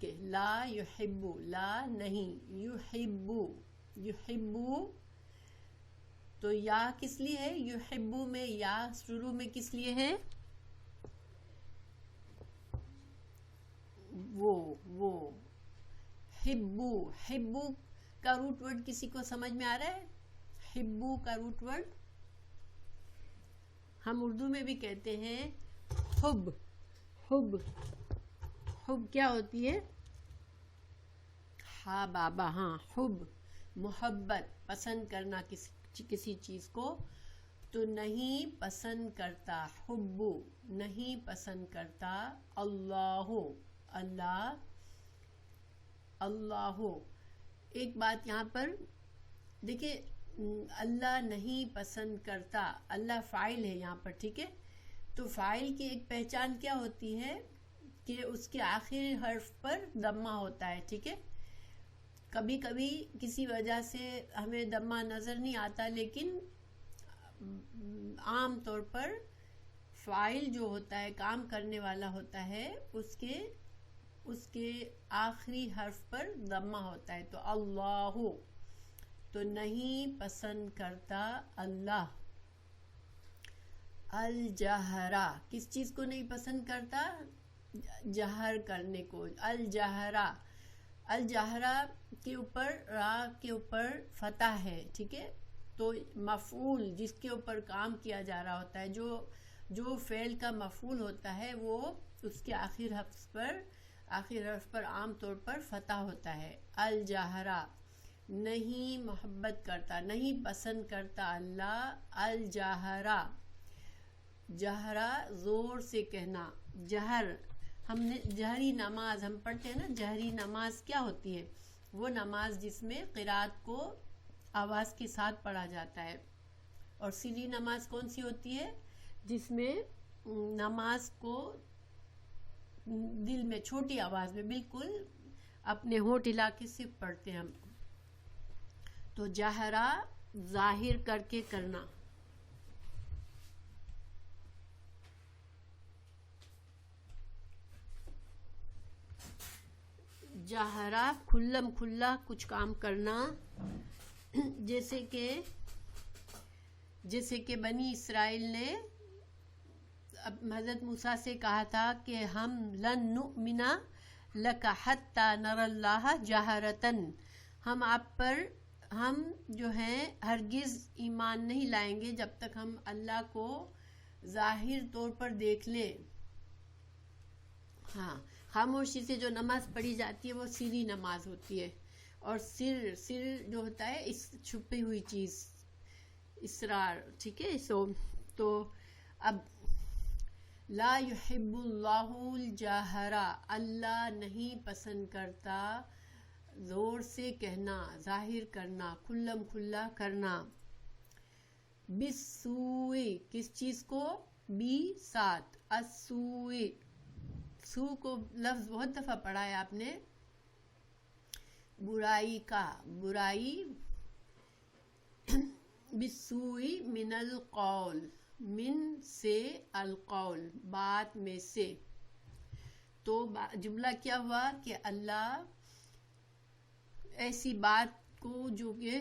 کے، لا یحب، لا نہیں، یحب، یحب، تو یا کس لیے ہے؟ یحب میں یا شروع میں کس لیے ہے؟ وہ حبو، حبو کا روٹ ورڈ کسی کو سمجھ میں آ رہا ہے؟ حبو کا روٹ ورڈ ہم اردو میں بھی کہتے ہیں حب، حب، حب کیا ہوتی ہے؟ ہاں بابا، ہاں، حب محبت، پسند کرنا کسی چیز کو، تو نہیں پسند کرتا، حب نہیں پسند کرتا، اللہ، اللہ، اللہ۔ ایک بات یہاں پر دیکھیں، اللہ نہیں پسند کرتا، اللہ فاعل ہے یہاں پر، ٹھیک ہے؟ تو فاعل کی ایک پہچان کیا ہوتی ہے کہ اس کے آخری حرف پر ضمہ ہوتا ہے، ٹھیک ہے؟ کبھی کبھی کسی وجہ سے ہمیں ضمہ نظر نہیں آتا، لیکن عام طور پر فاعل جو ہوتا ہے، کام کرنے والا ہوتا ہے، اس کے آخری حرف پر ضمہ ہوتا ہے، تو اللہ، تو نہیں پسند کرتا اللہ۔ الجہرا، کس چیز کو نہیں پسند کرتا؟ جہر کرنے کو، الجہرا، الجہرا کے اوپر، را کے اوپر فتح ہے، ٹھیک ہے؟ تو مفعول جس کے اوپر کام کیا جا رہا ہوتا ہے، جو فعل کا مفعول ہوتا ہے، وہ اس کے آخر حرف پر عام طور پر فتح ہوتا ہے۔ الجہرا، نہیں محبت کرتا، نہیں پسند کرتا اللہ، الجہرا، جہرا زور سے کہنا، جہر، ہم نے جہری نماز ہم پڑھتے ہیں نا، جہری نماز کیا ہوتی ہے؟ وہ نماز جس میں قرات کو آواز کے ساتھ پڑھا جاتا ہے، اور سری نماز کون سی ہوتی ہے؟ جس میں نماز کو دل میں چھوٹی آواز میں بالکل اپنے ہونٹ ہلا کے صرف پڑھتے ہیں ہم۔ تو جہرا ظاہر کر کے کرنا، جہرا کھلم کھلا کچھ کام کرنا، جیسے کہ بنی اسرائیل نے حضرت موسیٰ سے کہا تھا کہ ہم لن نؤمن لک حتی نری اللہ جہرتن، ہم آپ پر، ہم جو ہیں ہرگز ایمان نہیں لائیں گے جب تک ہم اللہ کو ظاہر طور پر دیکھ لیں۔ ہاں، خاموشی سے جو نماز پڑھی جاتی ہے وہ سری نماز ہوتی ہے، اور سر جو ہوتا ہے اس چھپی ہوئی چیز، اسرار، ٹھیک ہے؟ تو اب لا یحب اللہ الجہرا، اللہ نہیں پسند کرتا زور سے کہنا، ظاہر کرنا، کھلم کھلا کرنا۔ بالسوء، کس چیز کو؟ بی ساتھ، السوء، سو کو لفظ بہت دفعہ پڑھا ہے آپ نے، برائی کا، برائی، بالسوء من القول، من سے القول، بات میں سے، تو جملہ کیا ہوا کہ اللہ ایسی بات کو جو کہ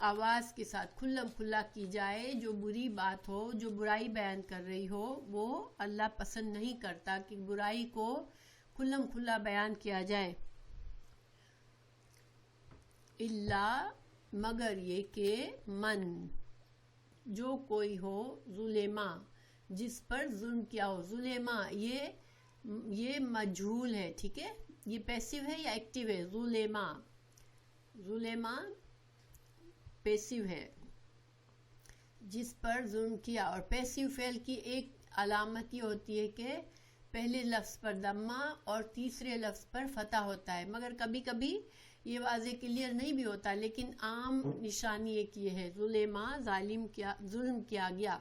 آواز کے ساتھ کھلم کھلا کی جائے، جو بری بات ہو، جو برائی بیان کر رہی ہو، وہ اللہ پسند نہیں کرتا کہ برائی کو کھلم کھلا بیان کیا جائے۔ اللہ، مگر یہ کہ من، جو کوئی ہو، ظلمہ، جس پر ظلم کیا ہو، ظلمہ یہ مجھول ہے، ٹھیک ہے؟ یہ پیسیو ہے یا ایکٹیو ہے؟ ظلمہ، ظلمہ پیسیو ہے، جس پر ظلم کیا، اور پیسیو فعل کی ایک علامت یہ ہوتی ہے کہ پہلے لفظ پر ضمہ اور تیسرے لفظ پر فتح ہوتا ہے، مگر کبھی کبھی یہ واضح کلیئر نہیں بھی ہوتا، لیکن عام نشانی ایک یہ ہے، ظلمہ، ظلم کیا گیا۔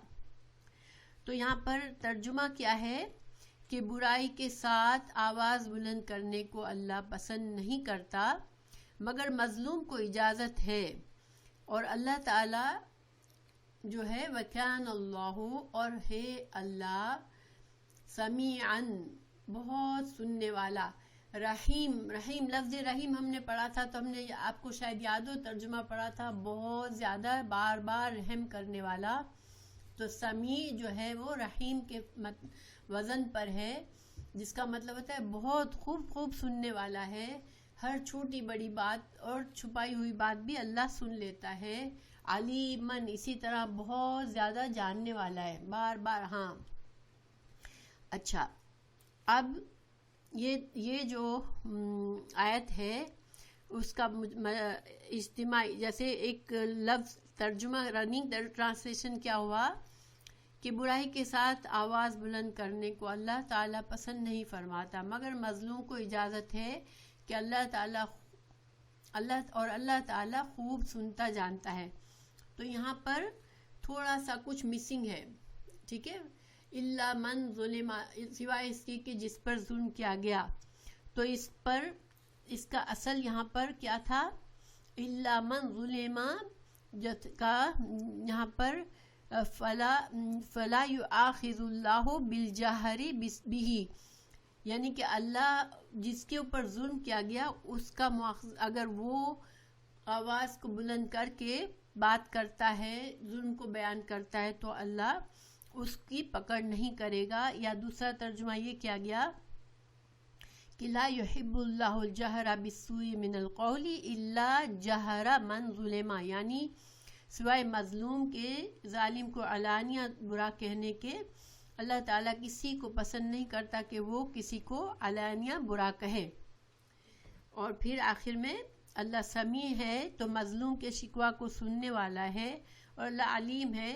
تو یہاں پر ترجمہ کیا ہے کہ برائی کے ساتھ آواز بلند کرنے کو اللہ پسند نہیں کرتا، مگر مظلوم کو اجازت ہے، اور اللہ تعالی جو ہے وَكَانَ اللَّهُ، اور ہے اللہ، سمیعاً، بہت سننے والا، رحیم، رحیم لفظ رحیم ہم نے پڑھا تھا تو ہم نے آپ کو شاید یاد ہو ترجمہ پڑھا تھا، بہت زیادہ بار بار رحم کرنے والا. تو سمیع جو ہے وہ رحیم کے وزن پر ہے، جس کا مطلب ہوتا ہے بہت خوب سننے والا ہے. ہر چھوٹی بڑی بات اور چھپائی ہوئی بات بھی اللہ سن لیتا ہے. علیمن اسی طرح بہت زیادہ جاننے والا ہے. بار بار ہاں. اچھا، اب یہ جو آیت ہے اس کا اجتماعی جیسے ایک لفظ ترجمہ رننگ ٹرانسلیشن کیا ہوا کہ برائی کے ساتھ آواز بلند کرنے کو اللہ تعالیٰ پسند نہیں فرماتا، مگر مظلوم کو اجازت ہے کہ اللہ تعالیٰ خوب سنتا جانتا ہے. تو یہاں پر تھوڑا سا کچھ مسنگ ہے، ٹھیک ہے. الا من ظلم، سوائے اس کی کہ جس پر ظلم کیا گیا. تو اس کا اصل یہاں پر کیا تھا؟ الا من ظلم کا یہاں پر فلا یؤاخذ اللہ بالجہر بہ، یعنی کہ اللہ جس کے اوپر ظلم کیا گیا اس کا اگر وہ آواز کو بلند کر کے بات کرتا ہے، ظلم کو بیان کرتا ہے، تو اللہ اس کی پکڑ نہیں کرے گا. یا دوسرا ترجمہ یہ کیا گیا کہ لا یحب اللہ الجہر بالسوء من القول الا جہر من ظلم، یعنی سوائے مظلوم کے، ظالم کو علانیہ برا کہنے کے، اللہ تعالیٰ کسی کو پسند نہیں کرتا کہ وہ کسی کو علانیہ برا کہے. اور پھر آخر میں اللہ سمیع ہے تو مظلوم کے شکوہ کو سننے والا ہے، اور اللہ علیم ہے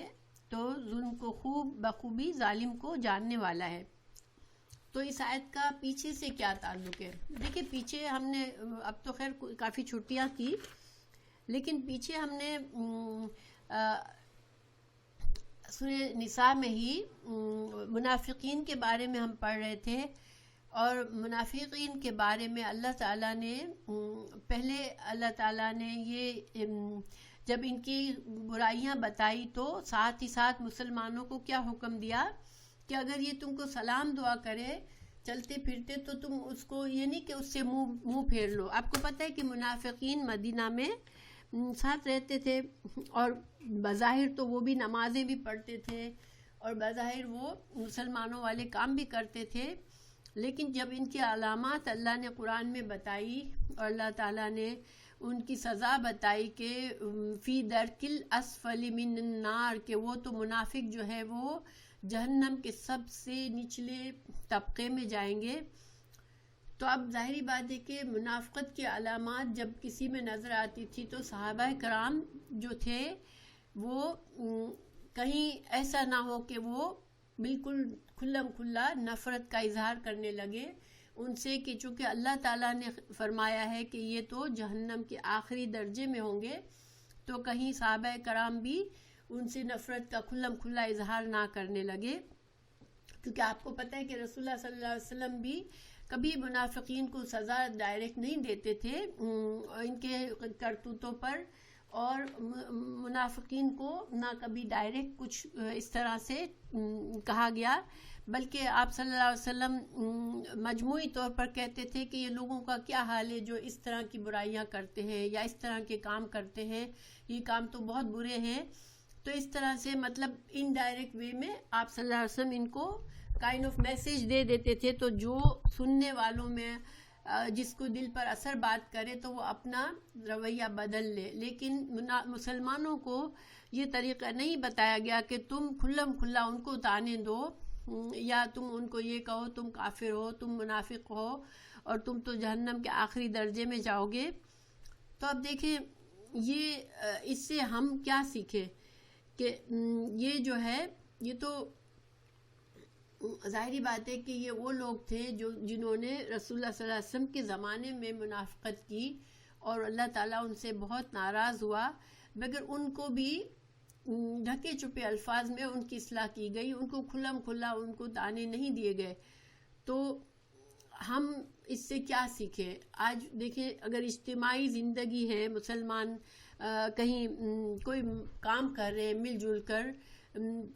تو ظلم کو بخوبی ظالم کو جاننے والا ہے. تو اس آیت کا پیچھے سے کیا تعلق ہے؟ دیکھیں پیچھے ہم نے اب تو خیر کافی چھٹیاں کی، لیکن پیچھے ہم نے سورہ نساء میں ہی منافقین کے بارے میں ہم پڑھ رہے تھے، اور منافقین کے بارے میں اللہ تعالیٰ نے یہ جب ان کی برائیاں بتائی تو ساتھ ہی ساتھ مسلمانوں کو کیا حکم دیا کہ اگر یہ تم کو سلام دعا کرے چلتے پھرتے تو تم اس کو یہ نہیں کہ اس سے منہ پھیر لو. آپ کو پتہ ہے کہ منافقین مدینہ میں ساتھ رہتے تھے، اور بظاہر تو وہ بھی نمازیں بھی پڑھتے تھے اور بظاہر وہ مسلمانوں والے کام بھی کرتے تھے، لیکن جب ان کی علامات اللہ نے قرآن میں بتائی اور اللہ تعالیٰ نے ان کی سزا بتائی کہ فی درکل اسفل من النار، کہ وہ تو منافق جو ہے وہ جہنم کے سب سے نچلے طبقے میں جائیں گے. تو اب ظاہری بات ہے کہ منافقت کی علامات جب کسی میں نظر آتی تھی تو صحابہ کرام جو تھے وہ کہیں ایسا نہ ہو کہ وہ بالکل کھلم کھلا نفرت کا اظہار کرنے لگے ان سے، کہ چونکہ اللہ تعالیٰ نے فرمایا ہے کہ یہ تو جہنم کے آخری درجے میں ہوں گے، تو کہیں صحابہ کرام بھی ان سے نفرت کا کھلم کھلا اظہار نہ کرنے لگے. کیونکہ آپ کو پتہ ہے کہ رسول اللہ صلی اللہ علیہ وسلم بھی کبھی منافقین کو سزا ڈائریکٹ نہیں دیتے تھے ان کے کرتوتوں پر، اور منافقین کو نہ کبھی ڈائریکٹ کچھ اس طرح سے کہا گیا، بلکہ آپ صلی اللہ علیہ وسلم مجموعی طور پر کہتے تھے کہ یہ لوگوں کا کیا حال ہے جو اس طرح کی برائیاں کرتے ہیں یا اس طرح کے کام کرتے ہیں، یہ کام تو بہت برے ہیں. تو اس طرح سے مطلب انڈائریکٹ وے میں آپ صلی اللہ علیہ وسلم ان کو کائنڈ آف میسیج دے دیتے تھے، تو جو سننے والوں میں جس کو دل پر اثر بات کرے تو وہ اپنا رویہ بدل لے. لیکن مسلمانوں کو یہ طریقہ نہیں بتایا گیا کہ تم کھلم کھلا ان کو تانے دو، یا تم ان کو یہ کہو تم کافر ہو، تم منافق ہو، اور تم تو جہنم کے آخری درجے میں جاؤ گے. تو اب دیکھیں اس سے ہم کیا سیکھیں کہ یہ جو ہے یہ تو ظاہری بات ہے کہ یہ وہ لوگ تھے جنہوں نے رسول اللہ صلی اللہ علیہ وسلم کے زمانے میں منافقت کی اور اللہ تعالیٰ ان سے بہت ناراض ہوا، مگر ان کو بھی ڈھکے چھپے الفاظ میں ان کی اصلاح کی گئی، ان کو کھلم کھلا ان کو تانے نہیں دیے گئے. تو ہم اس سے کیا سیکھیں؟ آج دیکھیں اگر اجتماعی زندگی ہے، مسلمان کہیں کوئی کام کر رہے ہیں مل جل کر،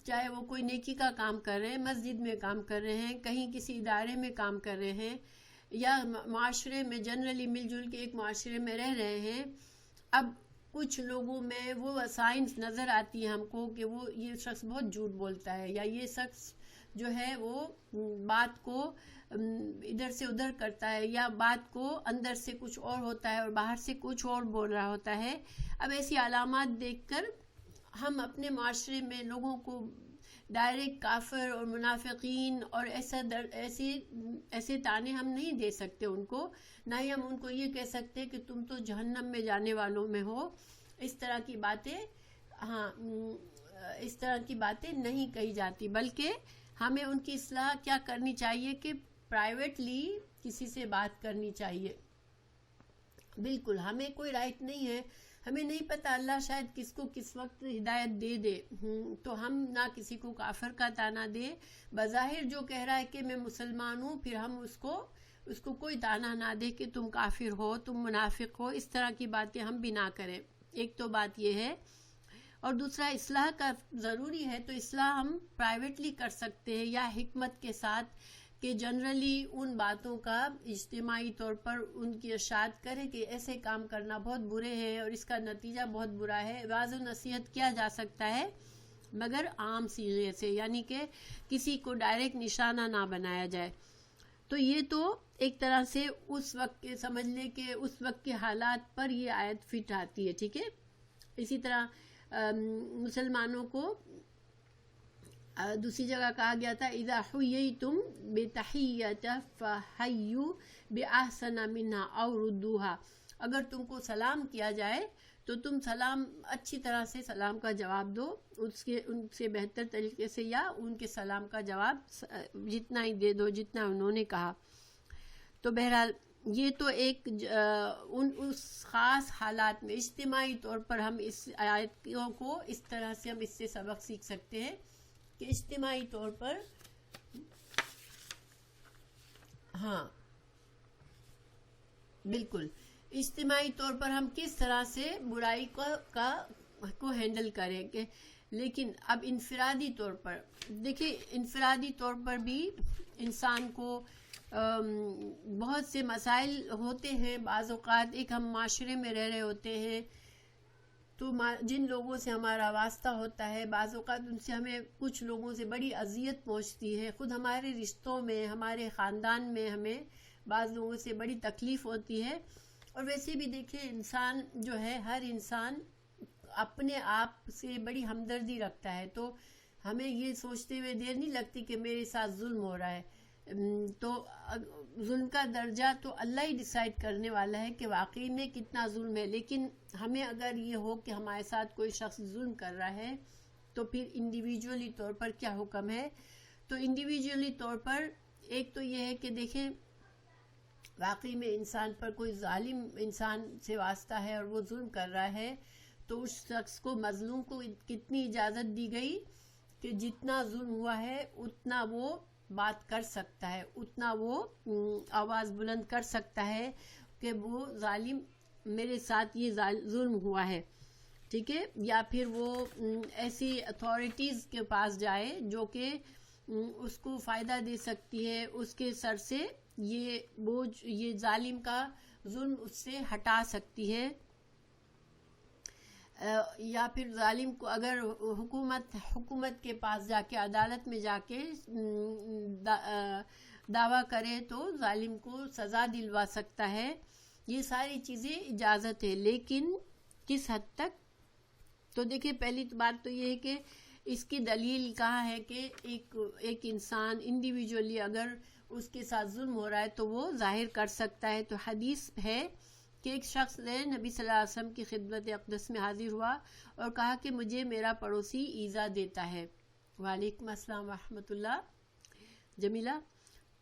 چاہے وہ کوئی نیکی کا کام کر رہے ہیں، مسجد میں کام کر رہے ہیں، کہیں کسی ادارے میں کام کر رہے ہیں، یا معاشرے میں جنرلی مل جل کے ایک معاشرے میں رہ رہے ہیں. اب کچھ لوگوں میں وہ سائنس نظر آتی ہے ہم کو کہ وہ یہ شخص بہت جھوٹ بولتا ہے، یا یہ شخص جو ہے وہ بات کو ادھر سے ادھر کرتا ہے، یا بات کو اندر سے کچھ اور ہوتا ہے اور باہر سے کچھ اور بول رہا ہوتا ہے. اب ایسی علامات دیکھ کر ہم اپنے معاشرے میں لوگوں کو ڈائریکٹ کافر اور منافقین اور ایسے طعنے ہم نہیں دے سکتے ان کو، نہ ہی ہم ان کو یہ کہہ سکتے کہ تم تو جہنم میں جانے والوں میں ہو. اس طرح کی باتیں اس طرح کی باتیں نہیں کہی جاتی، بلکہ ہمیں ان کی اصلاح کیا کرنی چاہیے کہ پرائیویٹلی کسی سے بات کرنی چاہیے. بالکل ہمیں کوئی رائٹ نہیں ہے، ہمیں نہیں پتہ اللہ شاید کس کو کس وقت ہدایت دے دے، تو ہم نہ کسی کو کافر کا طعنہ دے. بظاہر جو کہہ رہا ہے کہ میں مسلمان ہوں، پھر ہم اس کو کوئی طعنہ نہ دے کہ تم کافر ہو، تم منافق ہو. اس طرح کی باتیں ہم بھی نہ کریں. ایک تو بات یہ ہے، اور دوسرا اصلاح کا ضروری ہے تو اصلاح ہم پرائیویٹلی کر سکتے ہیں یا حکمت کے ساتھ، کہ جنرلی ان باتوں کا اجتماعی طور پر ان کی اشاعت کرے کہ ایسے کام کرنا بہت برے ہیں اور اس کا نتیجہ بہت برا ہے. واضح نصیحت کیا جا سکتا ہے مگر عام صیغے سے، یعنی کہ کسی کو ڈائریکٹ نشانہ نہ بنایا جائے. تو یہ تو ایک طرح سے اس وقت کے سمجھ لیں کہ اس وقت کے حالات پر یہ آیت فٹ آتی ہے. ٹھیک ہے. اسی طرح مسلمانوں کو دوسری جگہ کہا گیا تھا اذا حییتم بتحیۃ فحیوا باحسن منها او ردوها، اگر تم کو سلام کیا جائے تو تم سلام اچھی طرح سے سلام کا جواب دو، ان سے بہتر طریقے سے، یا ان کے سلام کا جواب جتنا ہی دے دو جتنا انہوں نے کہا. تو بہرحال یہ تو ایک اس خاص حالات میں اجتماعی طور پر ہم اس آیتوں کو اس طرح سے ہم اس سے سبق سیکھ سکتے ہیں کہ اجتماعی طور پر بالکل اجتماعی طور پر ہم کس طرح سے برائی کو ہینڈل کریں گے. لیکن اب انفرادی طور پر دیکھیں، انفرادی طور پر بھی انسان کو بہت سے مسائل ہوتے ہیں. بعض اوقات ایک ہم معاشرے میں رہ رہے ہوتے ہیں تو جن لوگوں سے ہمارا واسطہ ہوتا ہے، بعض اوقات ان سے ہمیں کچھ لوگوں سے بڑی اذیت پہنچتی ہے. خود ہمارے رشتوں میں، ہمارے خاندان میں ہمیں بعض لوگوں سے بڑی تکلیف ہوتی ہے. اور ویسے بھی دیکھیں انسان جو ہے، ہر انسان اپنے آپ سے بڑی ہمدردی رکھتا ہے، تو ہمیں یہ سوچتے ہوئے دیر نہیں لگتی کہ میرے ساتھ ظلم ہو رہا ہے. تو ظلم کا درجہ تو اللہ ہی ڈیسائیڈ کرنے والا ہے کہ واقعی میں کتنا ظلم ہے. لیکن ہمیں اگر یہ ہو کہ ہمارے ساتھ کوئی شخص ظلم کر رہا ہے تو پھر انڈیویجولی طور پر کیا حکم ہے. تو انڈیویجولی طور پر ایک تو یہ ہے کہ دیکھیں واقعی میں انسان پر کوئی ظالم انسان سے واسطہ ہے اور وہ ظلم کر رہا ہے، تو اس شخص کو، مظلوم کو کتنی اجازت دی گئی کہ جتنا ظلم ہوا ہے اتنا وہ بات کر سکتا ہے، اتنا وہ آواز بلند کر سکتا ہے کہ وہ ظالم میرے ساتھ یہ ظلم ہوا ہے. ٹھیک ہے. یا پھر وہ ایسی اتھارٹیز کے پاس جائے جو کہ اس کو فائدہ دے سکتی ہے، اس کے سر سے یہ بوجھ، یہ ظالم کا ظلم اس سے ہٹا سکتی ہے. یا پھر ظالم کو اگر حکومت کے پاس جا کے، عدالت میں جا کے دعویٰ کرے تو ظالم کو سزا دلوا سکتا ہے. یہ ساری چیزیں اجازت ہے، لیکن کس حد تک. تو دیکھیں پہلی بات تو یہ ہے کہ اس کی دلیل کہاں ہے کہ ایک انسان انڈیویجولی اگر اس کے ساتھ ظلم ہو رہا ہے تو وہ ظاہر کر سکتا ہے. تو حدیث ہے کہ ایک شخص نے نبی صلی اللہ علیہ وسلم کی خدمت اقدس میں حاضر ہوا اور کہا کہ مجھے میرا پڑوسی ایذا دیتا ہے. وعلیکم السلام ورحمۃ اللہ. جمیلہ.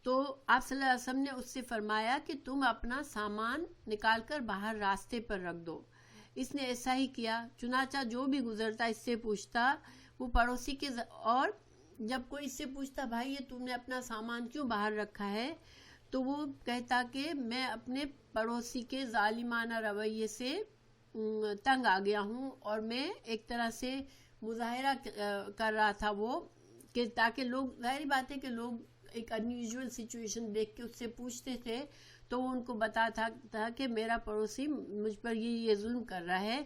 تو آپ صلی اللہ علیہ وسلم نے اس سے فرمایا کہ تم اپنا سامان نکال کر باہر راستے پر رکھ دو. اس نے ایسا ہی کیا. چنانچہ جو بھی گزرتا اس سے پوچھتا وہ پڑوسی کے، اور جب کوئی اس سے پوچھتا بھائی یہ تم نے اپنا سامان کیوں باہر رکھا ہے، تو وہ کہتا کہ میں اپنے پڑوسی کے ظالمانہ رویے سے تنگ آ گیا ہوں، اور میں ایک طرح سے مظاہرہ کر رہا تھا وہ، کہ تاکہ لوگ، ظاہری بات ہے کہ لوگ ایک انیوژول سچویشن دیکھ کے اس سے پوچھتے تھے تو وہ ان کو بتاتا تھا کہ میرا پڑوسی مجھ پر یہ ظلم کر رہا ہے.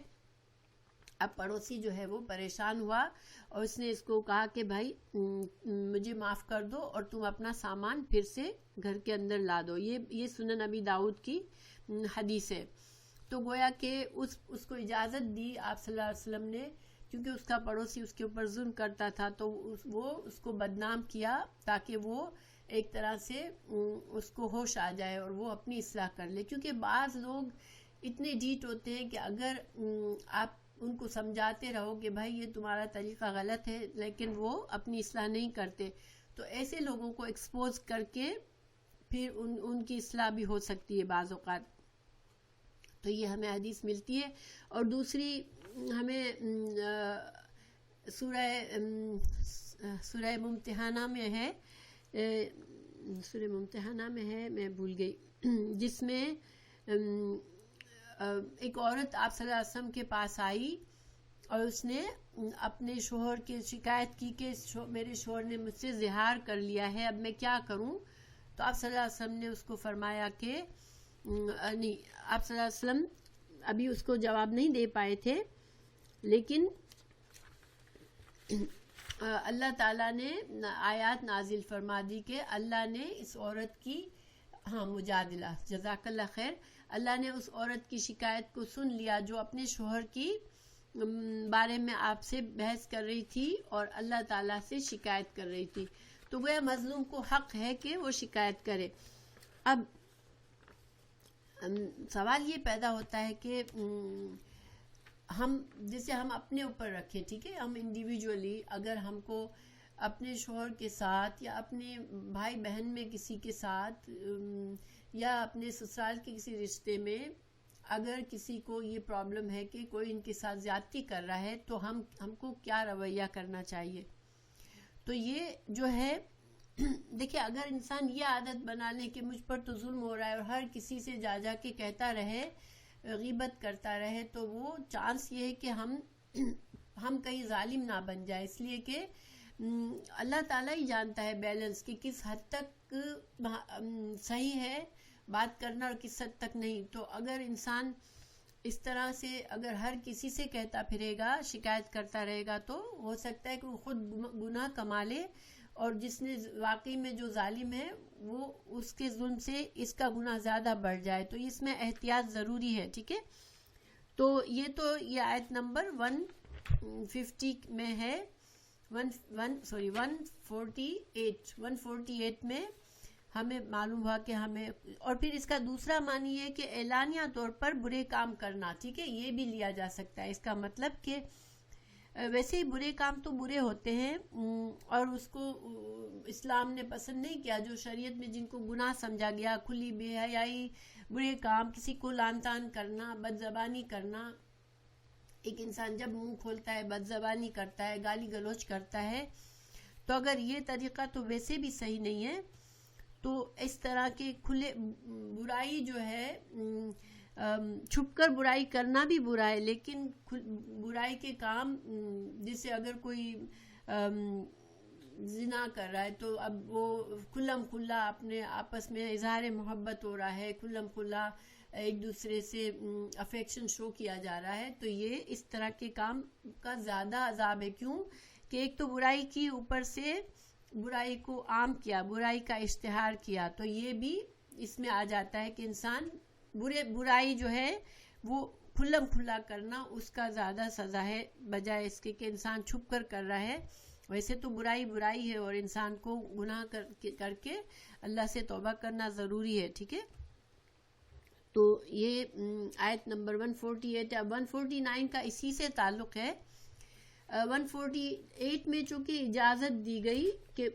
اب پڑوسی جو ہے وہ پریشان ہوا اور اس نے اس کو کہا کہ بھائی مجھے معاف کر دو اور تم اپنا سامان پھر سے گھر کے اندر لا دو. یہ سنن ابی داؤد کی حدیث ہے. تو گویا کہ اس کو اجازت دی آپ صلی اللہ علیہ وسلم نے، کیونکہ اس کا پڑوسی اس کے اوپر ظلم کرتا تھا تو وہ اس کو بدنام کیا تاکہ وہ ایک طرح سے اس کو ہوش آ جائے اور وہ اپنی اصلاح کر لے. کیونکہ بعض لوگ اتنے ڈھیٹ ہوتے ہیں کہ اگر آپ ان کو سمجھاتے رہو کہ بھائی یہ تمہارا طریقہ غلط ہے لیکن وہ اپنی اصلاح نہیں کرتے، تو ایسے لوگوں کو ایکسپوز کر کے پھر ان کی اصلاح بھی ہو سکتی ہے بعض اوقات. تو یہ ہمیں حدیث ملتی ہے. اور دوسری ہمیں سورہ ممتحنہ میں ہے، میں بھول گئی، جس میں ایک عورت آپ صلی اللہ علیہ وسلم کے پاس آئی اور اس نے اپنے شوہر کی شکایت کی کہ میرے شوہر نے مجھ سے زہار کر لیا ہے، اب میں کیا کروں؟ تو آپ صلی اللہ علیہ وسلم نے اس کو فرمایا کہ نہیں، آپ صلی اللہ علیہ وسلم ابھی اس کو جواب نہیں دے پائے تھے، لیکن اللہ تعالیٰ نے آیات نازل فرما دی کہ اللہ نے اس عورت کی مجادلہ، جزاک اللہ خیر، اللہ نے اس عورت کی شکایت کو سن لیا جو اپنے شوہر کی بارے میں آپ سے بحث کر رہی تھی اور اللہ تعالیٰ سے شکایت کر رہی تھی. تو گویا مظلوم کو حق ہے کہ وہ شکایت کرے. اب سوال یہ پیدا ہوتا ہے کہ ہم جسے ہم اپنے اوپر رکھیں، ٹھیک ہے، ہم انڈیویجولی اگر ہم کو اپنے شوہر کے ساتھ یا اپنے بھائی بہن میں کسی کے ساتھ یا اپنے سسرال کے کسی رشتے میں اگر کسی کو یہ پرابلم ہے کہ کوئی ان کے ساتھ زیادتی کر رہا ہے تو ہم کو کیا رویہ کرنا چاہیے. تو یہ جو ہے دیکھیں، اگر انسان یہ عادت بنا لے کہ مجھ پر تو ظلم ہو رہا ہے اور ہر کسی سے جا کے کہتا رہے، غیبت کرتا رہے، تو وہ چانس یہ ہے کہ ہم کہیں ظالم نہ بن جائے. اس لیے کہ اللہ تعالیٰ ہی جانتا ہے بیلنس کہ کس حد تک صحیح ہے بات کرنا اور کس حد تک نہیں. تو اگر انسان اس طرح سے اگر ہر کسی سے کہتا پھرے گا، شکایت کرتا رہے گا، تو ہو سکتا ہے کہ وہ خود گناہ کما لے اور جس نے واقعی میں جو ظالم ہے وہ اس کے ظلم سے اس کا گناہ زیادہ بڑھ جائے. تو اس میں احتیاط ضروری ہے، ٹھیک ہے. تو یہ آیت نمبر 150 میں ہے، 148 میں ہمیں معلوم ہوا کہ ہمیں، اور پھر اس کا دوسرا معنی ہے کہ اعلانیہ طور پر برے کام کرنا، ٹھیک ہے، یہ بھی لیا جا سکتا ہے. اس کا مطلب کہ ویسے ہی برے کام تو برے ہوتے ہیں اور اس کو اسلام نے پسند نہیں کیا. جو شریعت میں جن کو گناہ سمجھا گیا، کھلی بے حیائی، برے کام، کسی کو لعن طعن کرنا، بد زبانی کرنا. ایک انسان جب منہ کھولتا ہے بد زبانی کرتا ہے، گالی گلوچ کرتا ہے، تو اگر یہ طریقہ تو ویسے بھی صحیح نہیں ہے. تو اس طرح کے کھلے برائی جو ہے، چھپ کر برائی کرنا بھی برا ہے، لیکن برائی کے کام جیسے اگر کوئی زنا کر رہا ہے تو اب وہ کھلم کھلا اپنے آپس میں اظہار محبت ہو رہا ہے، کھلم کھلا ایک دوسرے سے افیکشن شو کیا جا رہا ہے، تو یہ اس طرح کے کام کا زیادہ عذاب ہے. کیوں کہ ایک تو برائی کی، اوپر سے برائی کو عام کیا، برائی کا اشتہار کیا، تو یہ بھی اس میں آ جاتا ہے کہ انسان برائی جو ہے وہ کھلم کھلا کرنا اس کا زیادہ سزا ہے بجائے اس کے کہ انسان چھپ کر رہا ہے. ویسے تو برائی ہے اور انسان کو گناہ کر کے اللہ سے توبہ کرنا ضروری ہے، ٹھیک ہے. تو یہ آیت نمبر 148 ہے. 149 کا اسی سے تعلق ہے. 148 میں چونکہ اجازت دی گئی کہ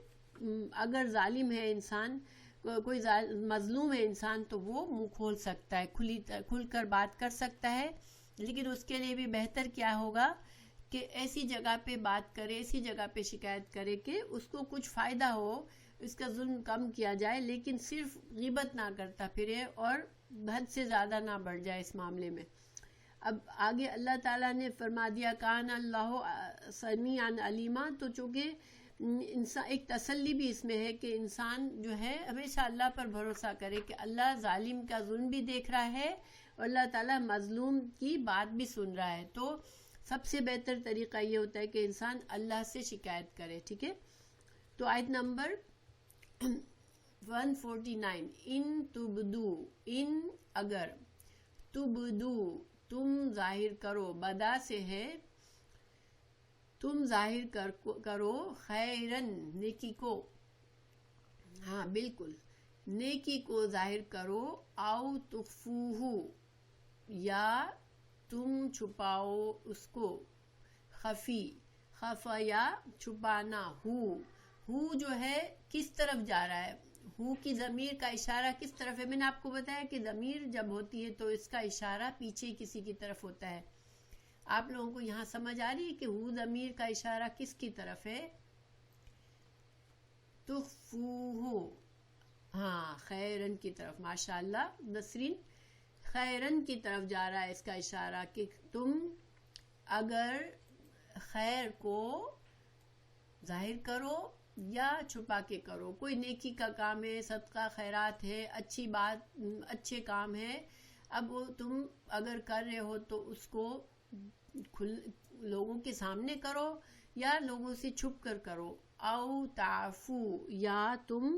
اگر ظالم ہے انسان، کوئی مظلوم ہے انسان، تو وہ منہ کھول سکتا ہے، کھل کر بات کر سکتا ہے. لیکن اس کے لیے بھی بہتر کیا ہوگا کہ ایسی جگہ پہ بات کرے، ایسی جگہ پہ شکایت کرے کہ اس کو کچھ فائدہ ہو، اس کا ظلم کم کیا جائے، لیکن صرف غیبت نہ کرتا پھرے اور حد سے زیادہ نہ بڑھ جائے اس معاملے میں. اب آگے اللہ تعالیٰ نے فرما دیا کان اللہ سمیعا علیما. تو چونکہ انسان ایک تسلی بھی اس میں ہے کہ انسان جو ہے ہمیشہ اللہ پر بھروسہ کرے کہ اللہ ظالم کا ظلم بھی دیکھ رہا ہے اور اللہ تعالیٰ مظلوم کی بات بھی سن رہا ہے. تو سب سے بہتر طریقہ یہ ہوتا ہے کہ انسان اللہ سے شکایت کرے. ٹھیک ہے. تو آیت نمبر 149. ان تبدو، ان اگر، تبدو تم ظاہر کرو، بدا سے ہے تم ظاہر کرو، خیرن نیکی کو، ہاں بالکل نیکی کو ظاہر کرو، او تخفوہ یا تم چھپاؤ اس کو، خفی، خفیا چھپانا، ہو جو ہے کس طرف جا رہا ہے، ہو کی ضمیر کا اشارہ کس طرف ہے. میں نے آپ کو بتایا کہ ضمیر جب ہوتی ہے تو اس کا اشارہ پیچھے کسی کی طرف ہوتا ہے. آپ لوگوں کو یہاں سمجھ آ رہی ہے کہ ہو ضمیر کا اشارہ کس کی طرف ہے؟ تخفوہ، ہاں خیرن کی طرف. ماشاءاللہ نسرین، خیرن کی طرف جا رہا ہے اس کا اشارہ کہ تم اگر خیر کو ظاہر کرو یا چھپا کے کرو. کوئی نیکی کا کام ہے، صدقہ خیرات ہے، اچھی بات، اچھے کام ہے، اب وہ تم اگر کر رہے ہو تو اس کو لوگوں کے سامنے کرو یا لوگوں سے چھپ کر کرو. او تعفو یا تم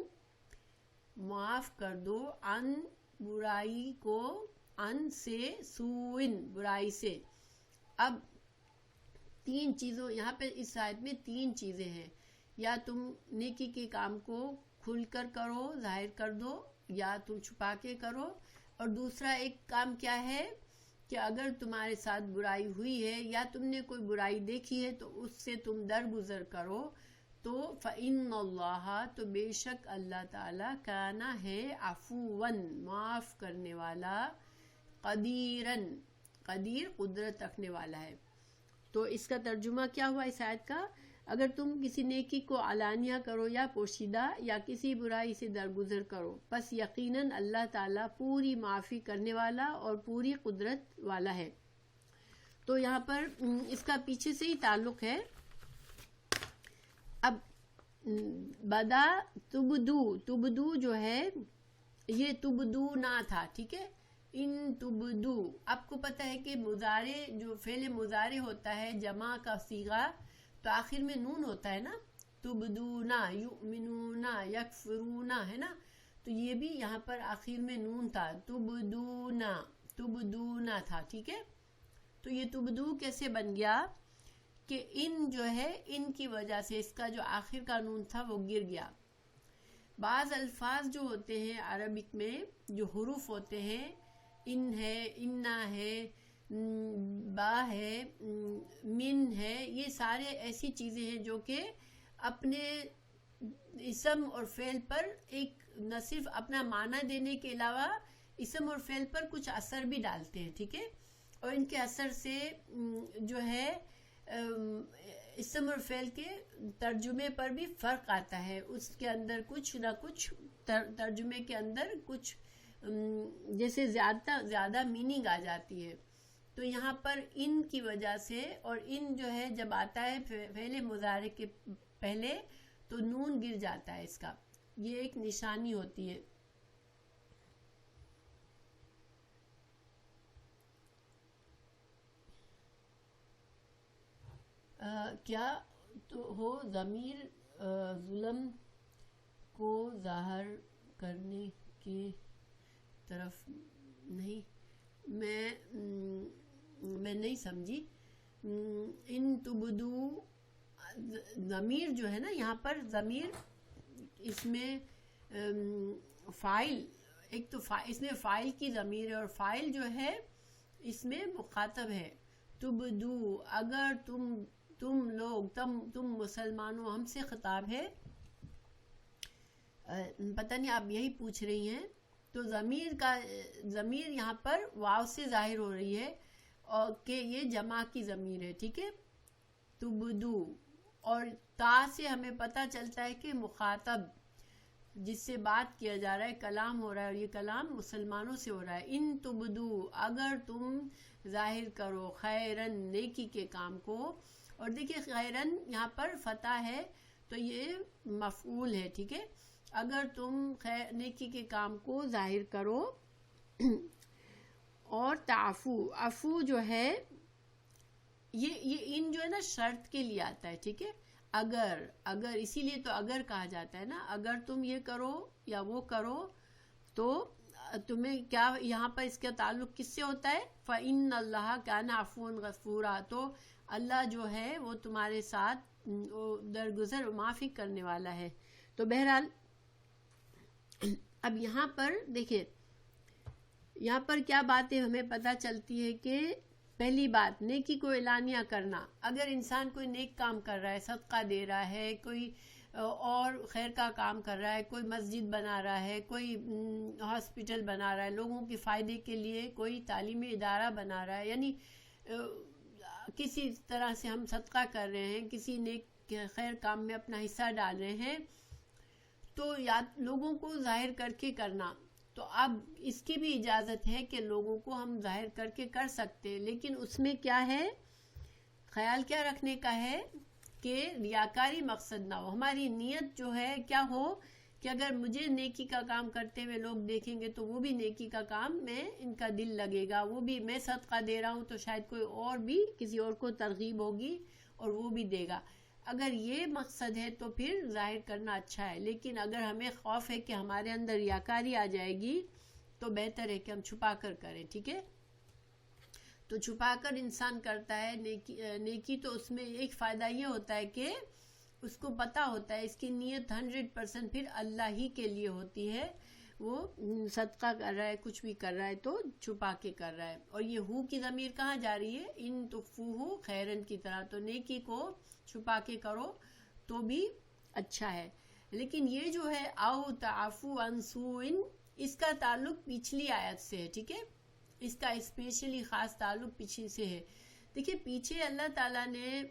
معاف کر دو، ان برائی کو، ان سے، سوئن برائی سے. اب تین چیزوں یہاں پہ اس آیت میں تین چیزیں ہیں، یا تم نیکی کے کام کو کھل کر کرو، ظاہر کر دو، یا تم چھپا کے کرو. اور دوسرا ایک کام کیا ہے کہ اگر تمہارے ساتھ برائی ہوئی ہے یا تم نے کوئی برائی دیکھی ہے تو اس سے تم درگزر کرو. تو فَإِنَّ اللَّهَ، تو بے شک اللہ تعالیٰ، کانا ہے، عفواً معاف کرنے والا، قدیراً قدیر قدرت رکھنے والا ہے. تو اس کا ترجمہ کیا ہوا اس آیت کا؟ اگر تم کسی نیکی کو علانیہ کرو یا پوشیدہ یا کسی برائی سے درگزر کرو، پس یقیناً اللہ تعالیٰ پوری معافی کرنے والا اور پوری قدرت والا ہے. تو یہاں پر اس کا پیچھے سے ہی تعلق ہے. اب بدا تبدو جو ہے یہ تبدو نہ تھا. ٹھیک ہے. ان تبدو، آپ کو پتہ ہے کہ مضارع جو فعل مضارع ہوتا ہے جمع کا صیغہ تو آخر میں نون ہوتا ہے نا، تبدونا، یؤمنونا، یکفرونا، ہے نا. تو یہ بھی یہاں پر آخر میں نون تھا، تبدونا تھا. ٹھیک ہے. تو یہ تبدو کیسے بن گیا کہ ان جو ہے ان کی وجہ سے اس کا جو آخر کا نون تھا وہ گر گیا. بعض الفاظ جو ہوتے ہیں عربک میں جو حروف ہوتے ہیں، ان ہے، انا ہے، با ہے، من ہے، یہ سارے ایسی چیزیں ہیں جو کہ اپنے اسم اور فعل پر ایک نہ صرف اپنا معنی دینے کے علاوہ اسم اور فعل پر کچھ اثر بھی ڈالتے ہیں. ٹھیک ہے. اور ان کے اثر سے جو ہے اسم اور فعل کے ترجمے پر بھی فرق آتا ہے. اس کے اندر کچھ نہ کچھ ترجمے کے اندر کچھ جیسے زیادہ میننگ آ جاتی ہے. تو یہاں پر ان کی وجہ سے، اور ان جو ہے جب آتا ہے فعل مضارع کے پہلے تو نون گر جاتا ہے اس کا، یہ ایک نشانی ہوتی ہے. کیا تو ہو ضمیر ظلم کو ظاہر کرنے کی طرف نہیں؟ میں نہیں سمجھی. ان تبدو ضمیر جو ہے نا یہاں پر، ضمیر اس میں فاعل، ایک تو اس میں فاعل کی ضمیر ہے اور فاعل جو ہے اس میں مخاطب ہے. تبدو، اگر تم لوگ، تم مسلمانوں، ہم سے خطاب ہے. پتہ نہیں آپ یہی پوچھ رہی ہیں. تو ضمیر یہاں پر واو سے ظاہر ہو رہی ہے اور کہ یہ جمع کی ضمیر ہے. ٹھیک ہے. تبدو، اور تا سے ہمیں پتہ چلتا ہے کہ مخاطب جس سے بات کیا جا رہا ہے، کلام ہو رہا ہے، اور یہ کلام مسلمانوں سے ہو رہا ہے. ان تبدو، اگر تم ظاہر کرو، خیرن نیکی کے کام کو. اور دیکھیے خیرن یہاں پر فتح ہے تو یہ مفعول ہے، ٹھیک ہے. اگر تم نیکی کے کام کو ظاہر کرو. اور تعفو، عفو جو ہے یہ ان جو ہے نا شرط کے لیے آتا ہے، ٹھیک ہے. اگر اسی لیے تو اگر کہا جاتا ہے نا، اگر تم یہ کرو یا وہ کرو تو تمہیں کیا، یہاں پر اس کا تعلق کس سے ہوتا ہے؟ فَإِنَّ اللَّهَ كَانَ عَفُوًّا غَفُورًا، تو اللہ جو ہے وہ تمہارے ساتھ درگزر معافی کرنے والا ہے. تو بہرحال اب یہاں پر دیکھیں، یہاں پر کیا باتیں ہمیں پتہ چلتی ہے کہ پہلی بات، نیکی کو اعلانیہ کرنا. اگر انسان کوئی نیک کام کر رہا ہے، صدقہ دے رہا ہے، کوئی اور خیر کا کام کر رہا ہے، کوئی مسجد بنا رہا ہے، کوئی ہاسپٹل بنا رہا ہے لوگوں کے فائدے کے لیے، کوئی تعلیمی ادارہ بنا رہا ہے، یعنی کسی طرح سے ہم صدقہ کر رہے ہیں، کسی نیک خیر کام میں اپنا حصہ ڈال رہے ہیں، تو لوگوں کو ظاہر کر کے کرنا. تو اب اس کی بھی اجازت ہے کہ لوگوں کو ہم ظاہر کر کے کر سکتے، لیکن اس میں کیا ہے، خیال کیا رکھنے کا ہے کہ ریاکاری مقصد نہ ہو. ہماری نیت جو ہے کیا ہو کہ اگر مجھے نیکی کا کام کرتے ہوئے لوگ دیکھیں گے تو وہ بھی نیکی کا کام میں ان کا دل لگے گا، وہ بھی، میں صدقہ دے رہا ہوں تو شاید کوئی اور بھی کسی اور کو ترغیب ہوگی اور وہ بھی دے گا. اگر یہ مقصد ہے تو پھر ظاہر کرنا اچھا ہے، لیکن اگر ہمیں خوف ہے کہ ہمارے اندر ریاکاری آ جائے گی تو بہتر ہے کہ ہم چھپا کر کریں، ٹھیک ہے. تو چھپا کر انسان کرتا ہے نیکی تو اس میں ایک فائدہ یہ ہوتا ہے کہ اس کو پتہ ہوتا ہے اس کی نیت 100% پھر اللہ ہی کے لیے ہوتی ہے. وہ صدقہ کر رہا ہے، کچھ بھی کر رہا ہے تو چھپا کے کر رہا ہے. اور یہ ہو کی ضمیر کہاں جا رہی ہے؟ ان تخفوہ خیرن کی طرح. تو نیکی کو چھپا کے کرو تو بھی اچھا ہے. لیکن یہ جو ہے او تعفو عن سوء، اس کا تعلق پچھلی آیت سے ہے، ٹھیک ہے. اس کا اسپیشلی خاص تعلق پیچھے سے ہے. دیکھیں پیچھے اللہ تعالیٰ نے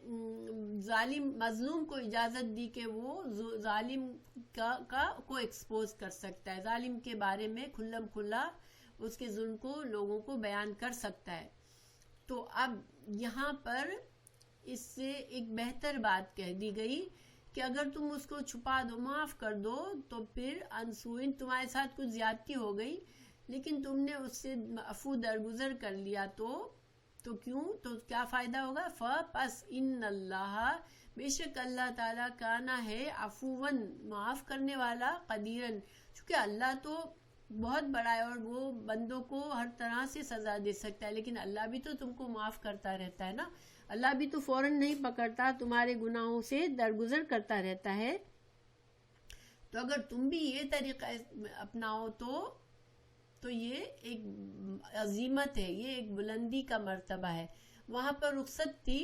مظلوم کو اجازت دی کہ وہ ظالم کو ایکسپوز کر سکتا ہے، ظالم کے بارے میں کھلم کھلا اس کے ظلم کو لوگوں کو بیان کر سکتا ہے. تو اب یہاں پر اس سے ایک بہتر بات کہہ دی گئی کہ اگر تم اس کو چھپا دو، معاف کر دو، تو پھر انسوئن تمہارے ساتھ کچھ زیادتی ہو گئی لیکن تم نے اس سے عفو درگزر کر لیا تو کیوں، تو کیا فائدہ ہوگا؟ پس ان اللہ، بے شک اللہ تعالیٰ کانا ہے عفواً، معاف کرنے والا، قدیراً، چونکہ اللہ تو بہت بڑا ہے اور وہ بندوں کو ہر طرح سے سزا دے سکتا ہے، لیکن اللہ بھی تو تم کو معاف کرتا رہتا ہے نا. اللہ بھی تو فوراً نہیں پکڑتا، تمہارے گناہوں سے درگزر کرتا رہتا ہے. تو اگر تم بھی یہ طریقہ اپناؤ تو یہ ایک عظیمت ہے، یہ ایک بلندی کا مرتبہ ہے. وہاں پر رخصت تھی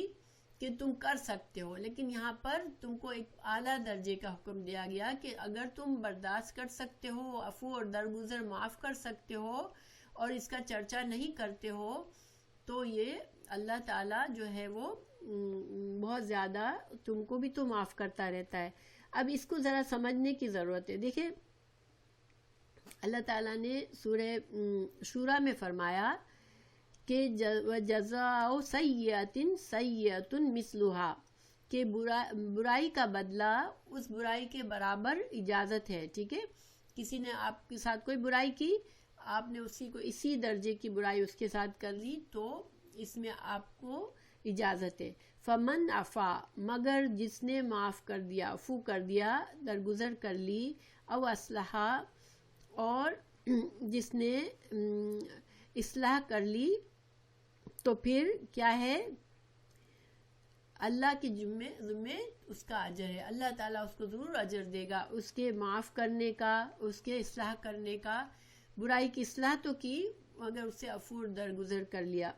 کہ تم کر سکتے ہو، لیکن یہاں پر تم کو ایک اعلیٰ درجے کا حکم دیا گیا کہ اگر تم برداشت کر سکتے ہو، عفو اور درگزر معاف کر سکتے ہو اور اس کا چرچا نہیں کرتے ہو، تو یہ اللہ تعالیٰ جو ہے وہ بہت زیادہ تم کو بھی تو معاف کرتا رہتا ہے. اب اس کو ذرا سمجھنے کی ضرورت ہے. دیکھیں اللہ تعالیٰ نے سورہ شورا میں فرمایا کہ جزاء سیئۃ سیئۃ مثلھا، کہ برائی کا بدلہ اس برائی کے برابر اجازت ہے، ٹھیک ہے. کسی نے آپ کے ساتھ کوئی برائی کی، آپ نے اسی درجے کی برائی اس کے ساتھ کر لی تو اس میں آپ کو اجازت ہے. فمن عفا، مگر جس نے معاف کر دیا، عفو کر دیا، درگزر کر لی، او اصلح، اور جس نے اصلاح کر لی، تو پھر کیا ہے؟ اللہ کے ذمے اس کا اجر ہے. اللہ تعالیٰ اس کو ضرور اجر دے گا اس کے معاف کرنے کا، اس کے اصلاح کرنے کا. برائی کی اصلاح تو کی مگر اس سے عفو درگزر کر لیا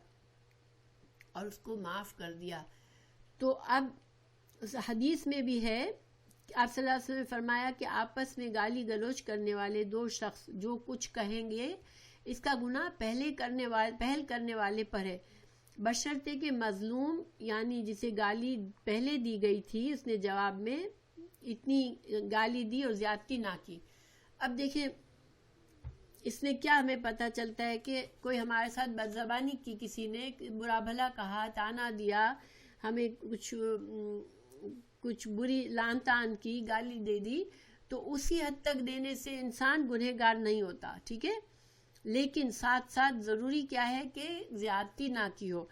اور اس کو معاف کر دیا. تو اب حدیث میں بھی ہے، آپ صلی اللہ علیہ وسلم نے فرمایا کہ آپس میں گالی گلوچ کرنے والے دو شخص جو کچھ کہیں گے اس کا گناہ پہل کرنے والے پر ہے، بشرطے کہ مظلوم یعنی جسے گالی پہلے دی گئی تھی اس نے جواب میں اتنی گالی دی اور زیادتی نہ کی. اب دیکھیں اس نے کیا ہمیں پتہ چلتا ہے کہ کوئی ہمارے ساتھ بدزبانی کی، کسی نے برا بھلا کہا، تانا دیا، ہمیں کچھ کچھ بری لعن طعن کی، گالی دے دی، تو اسی حد تک دینے سے انسان گنہگار نہیں ہوتا، ٹھیک ہے، لیکن ساتھ ساتھ ضروری کیا ہے کہ زیادتی نہ کی ہو۔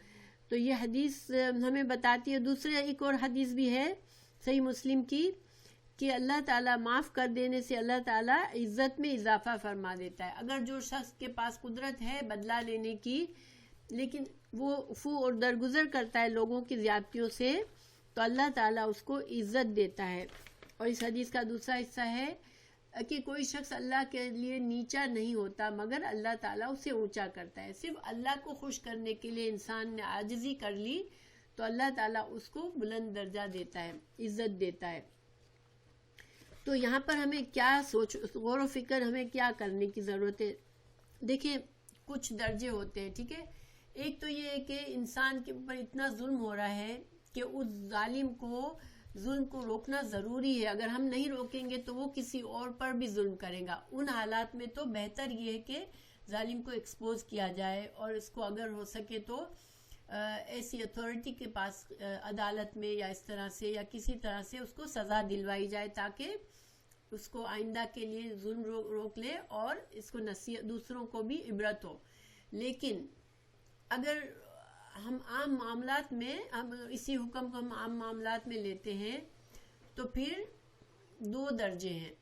تو یہ حدیث ہمیں بتاتی ہے۔ دوسرے ایک اور حدیث بھی ہے صحیح مسلم کی کہ اللہ تعالیٰ معاف کر دینے سے اللہ تعالیٰ عزت میں اضافہ فرما دیتا ہے۔ اگر جو شخص کے پاس قدرت ہے بدلہ لینے کی، لیکن وہ عفو اور درگزر کرتا ہے لوگوں کی زیادتیوں سے، تو اللہ تعالیٰ اس کو عزت دیتا ہے۔ اور اس حدیث کا دوسرا حصہ ہے کہ کوئی شخص اللہ کے لیے نیچا نہیں ہوتا مگر اللہ تعالیٰ اسے اونچا کرتا ہے۔ صرف اللہ کو خوش کرنے کے لیے انسان نے عاجزی کر لی تو اللہ تعالیٰ اس کو بلند درجہ دیتا ہے، عزت دیتا ہے۔ تو یہاں پر ہمیں کیا غور و فکر ہمیں کیا کرنے کی ضرورت ہے؟ دیکھیں کچھ درجے ہوتے ہیں، ٹھیک ہے۔ ایک تو یہ ہے کہ انسان کے اوپر اتنا ظلم ہو رہا ہے کہ اس ظالم کو ظلم کو روکنا ضروری ہے۔ اگر ہم نہیں روکیں گے تو وہ کسی اور پر بھی ظلم کرے گا۔ ان حالات میں تو بہتر یہ ہے کہ ظالم کو ایکسپوز کیا جائے اور اس کو اگر ہو سکے تو ایسی اتھارٹی کے پاس عدالت میں یا اس طرح سے یا کسی طرح سے اس کو سزا دلوائی جائے تاکہ اس کو آئندہ کے لیے ظلم روک لے اور اس کو دوسروں کو بھی عبرت ہو۔ لیکن اگر ہم عام معاملات میں ہم اسی حکم کو ہم عام معاملات میں لیتے ہیں تو پھر دو درجے ہیں۔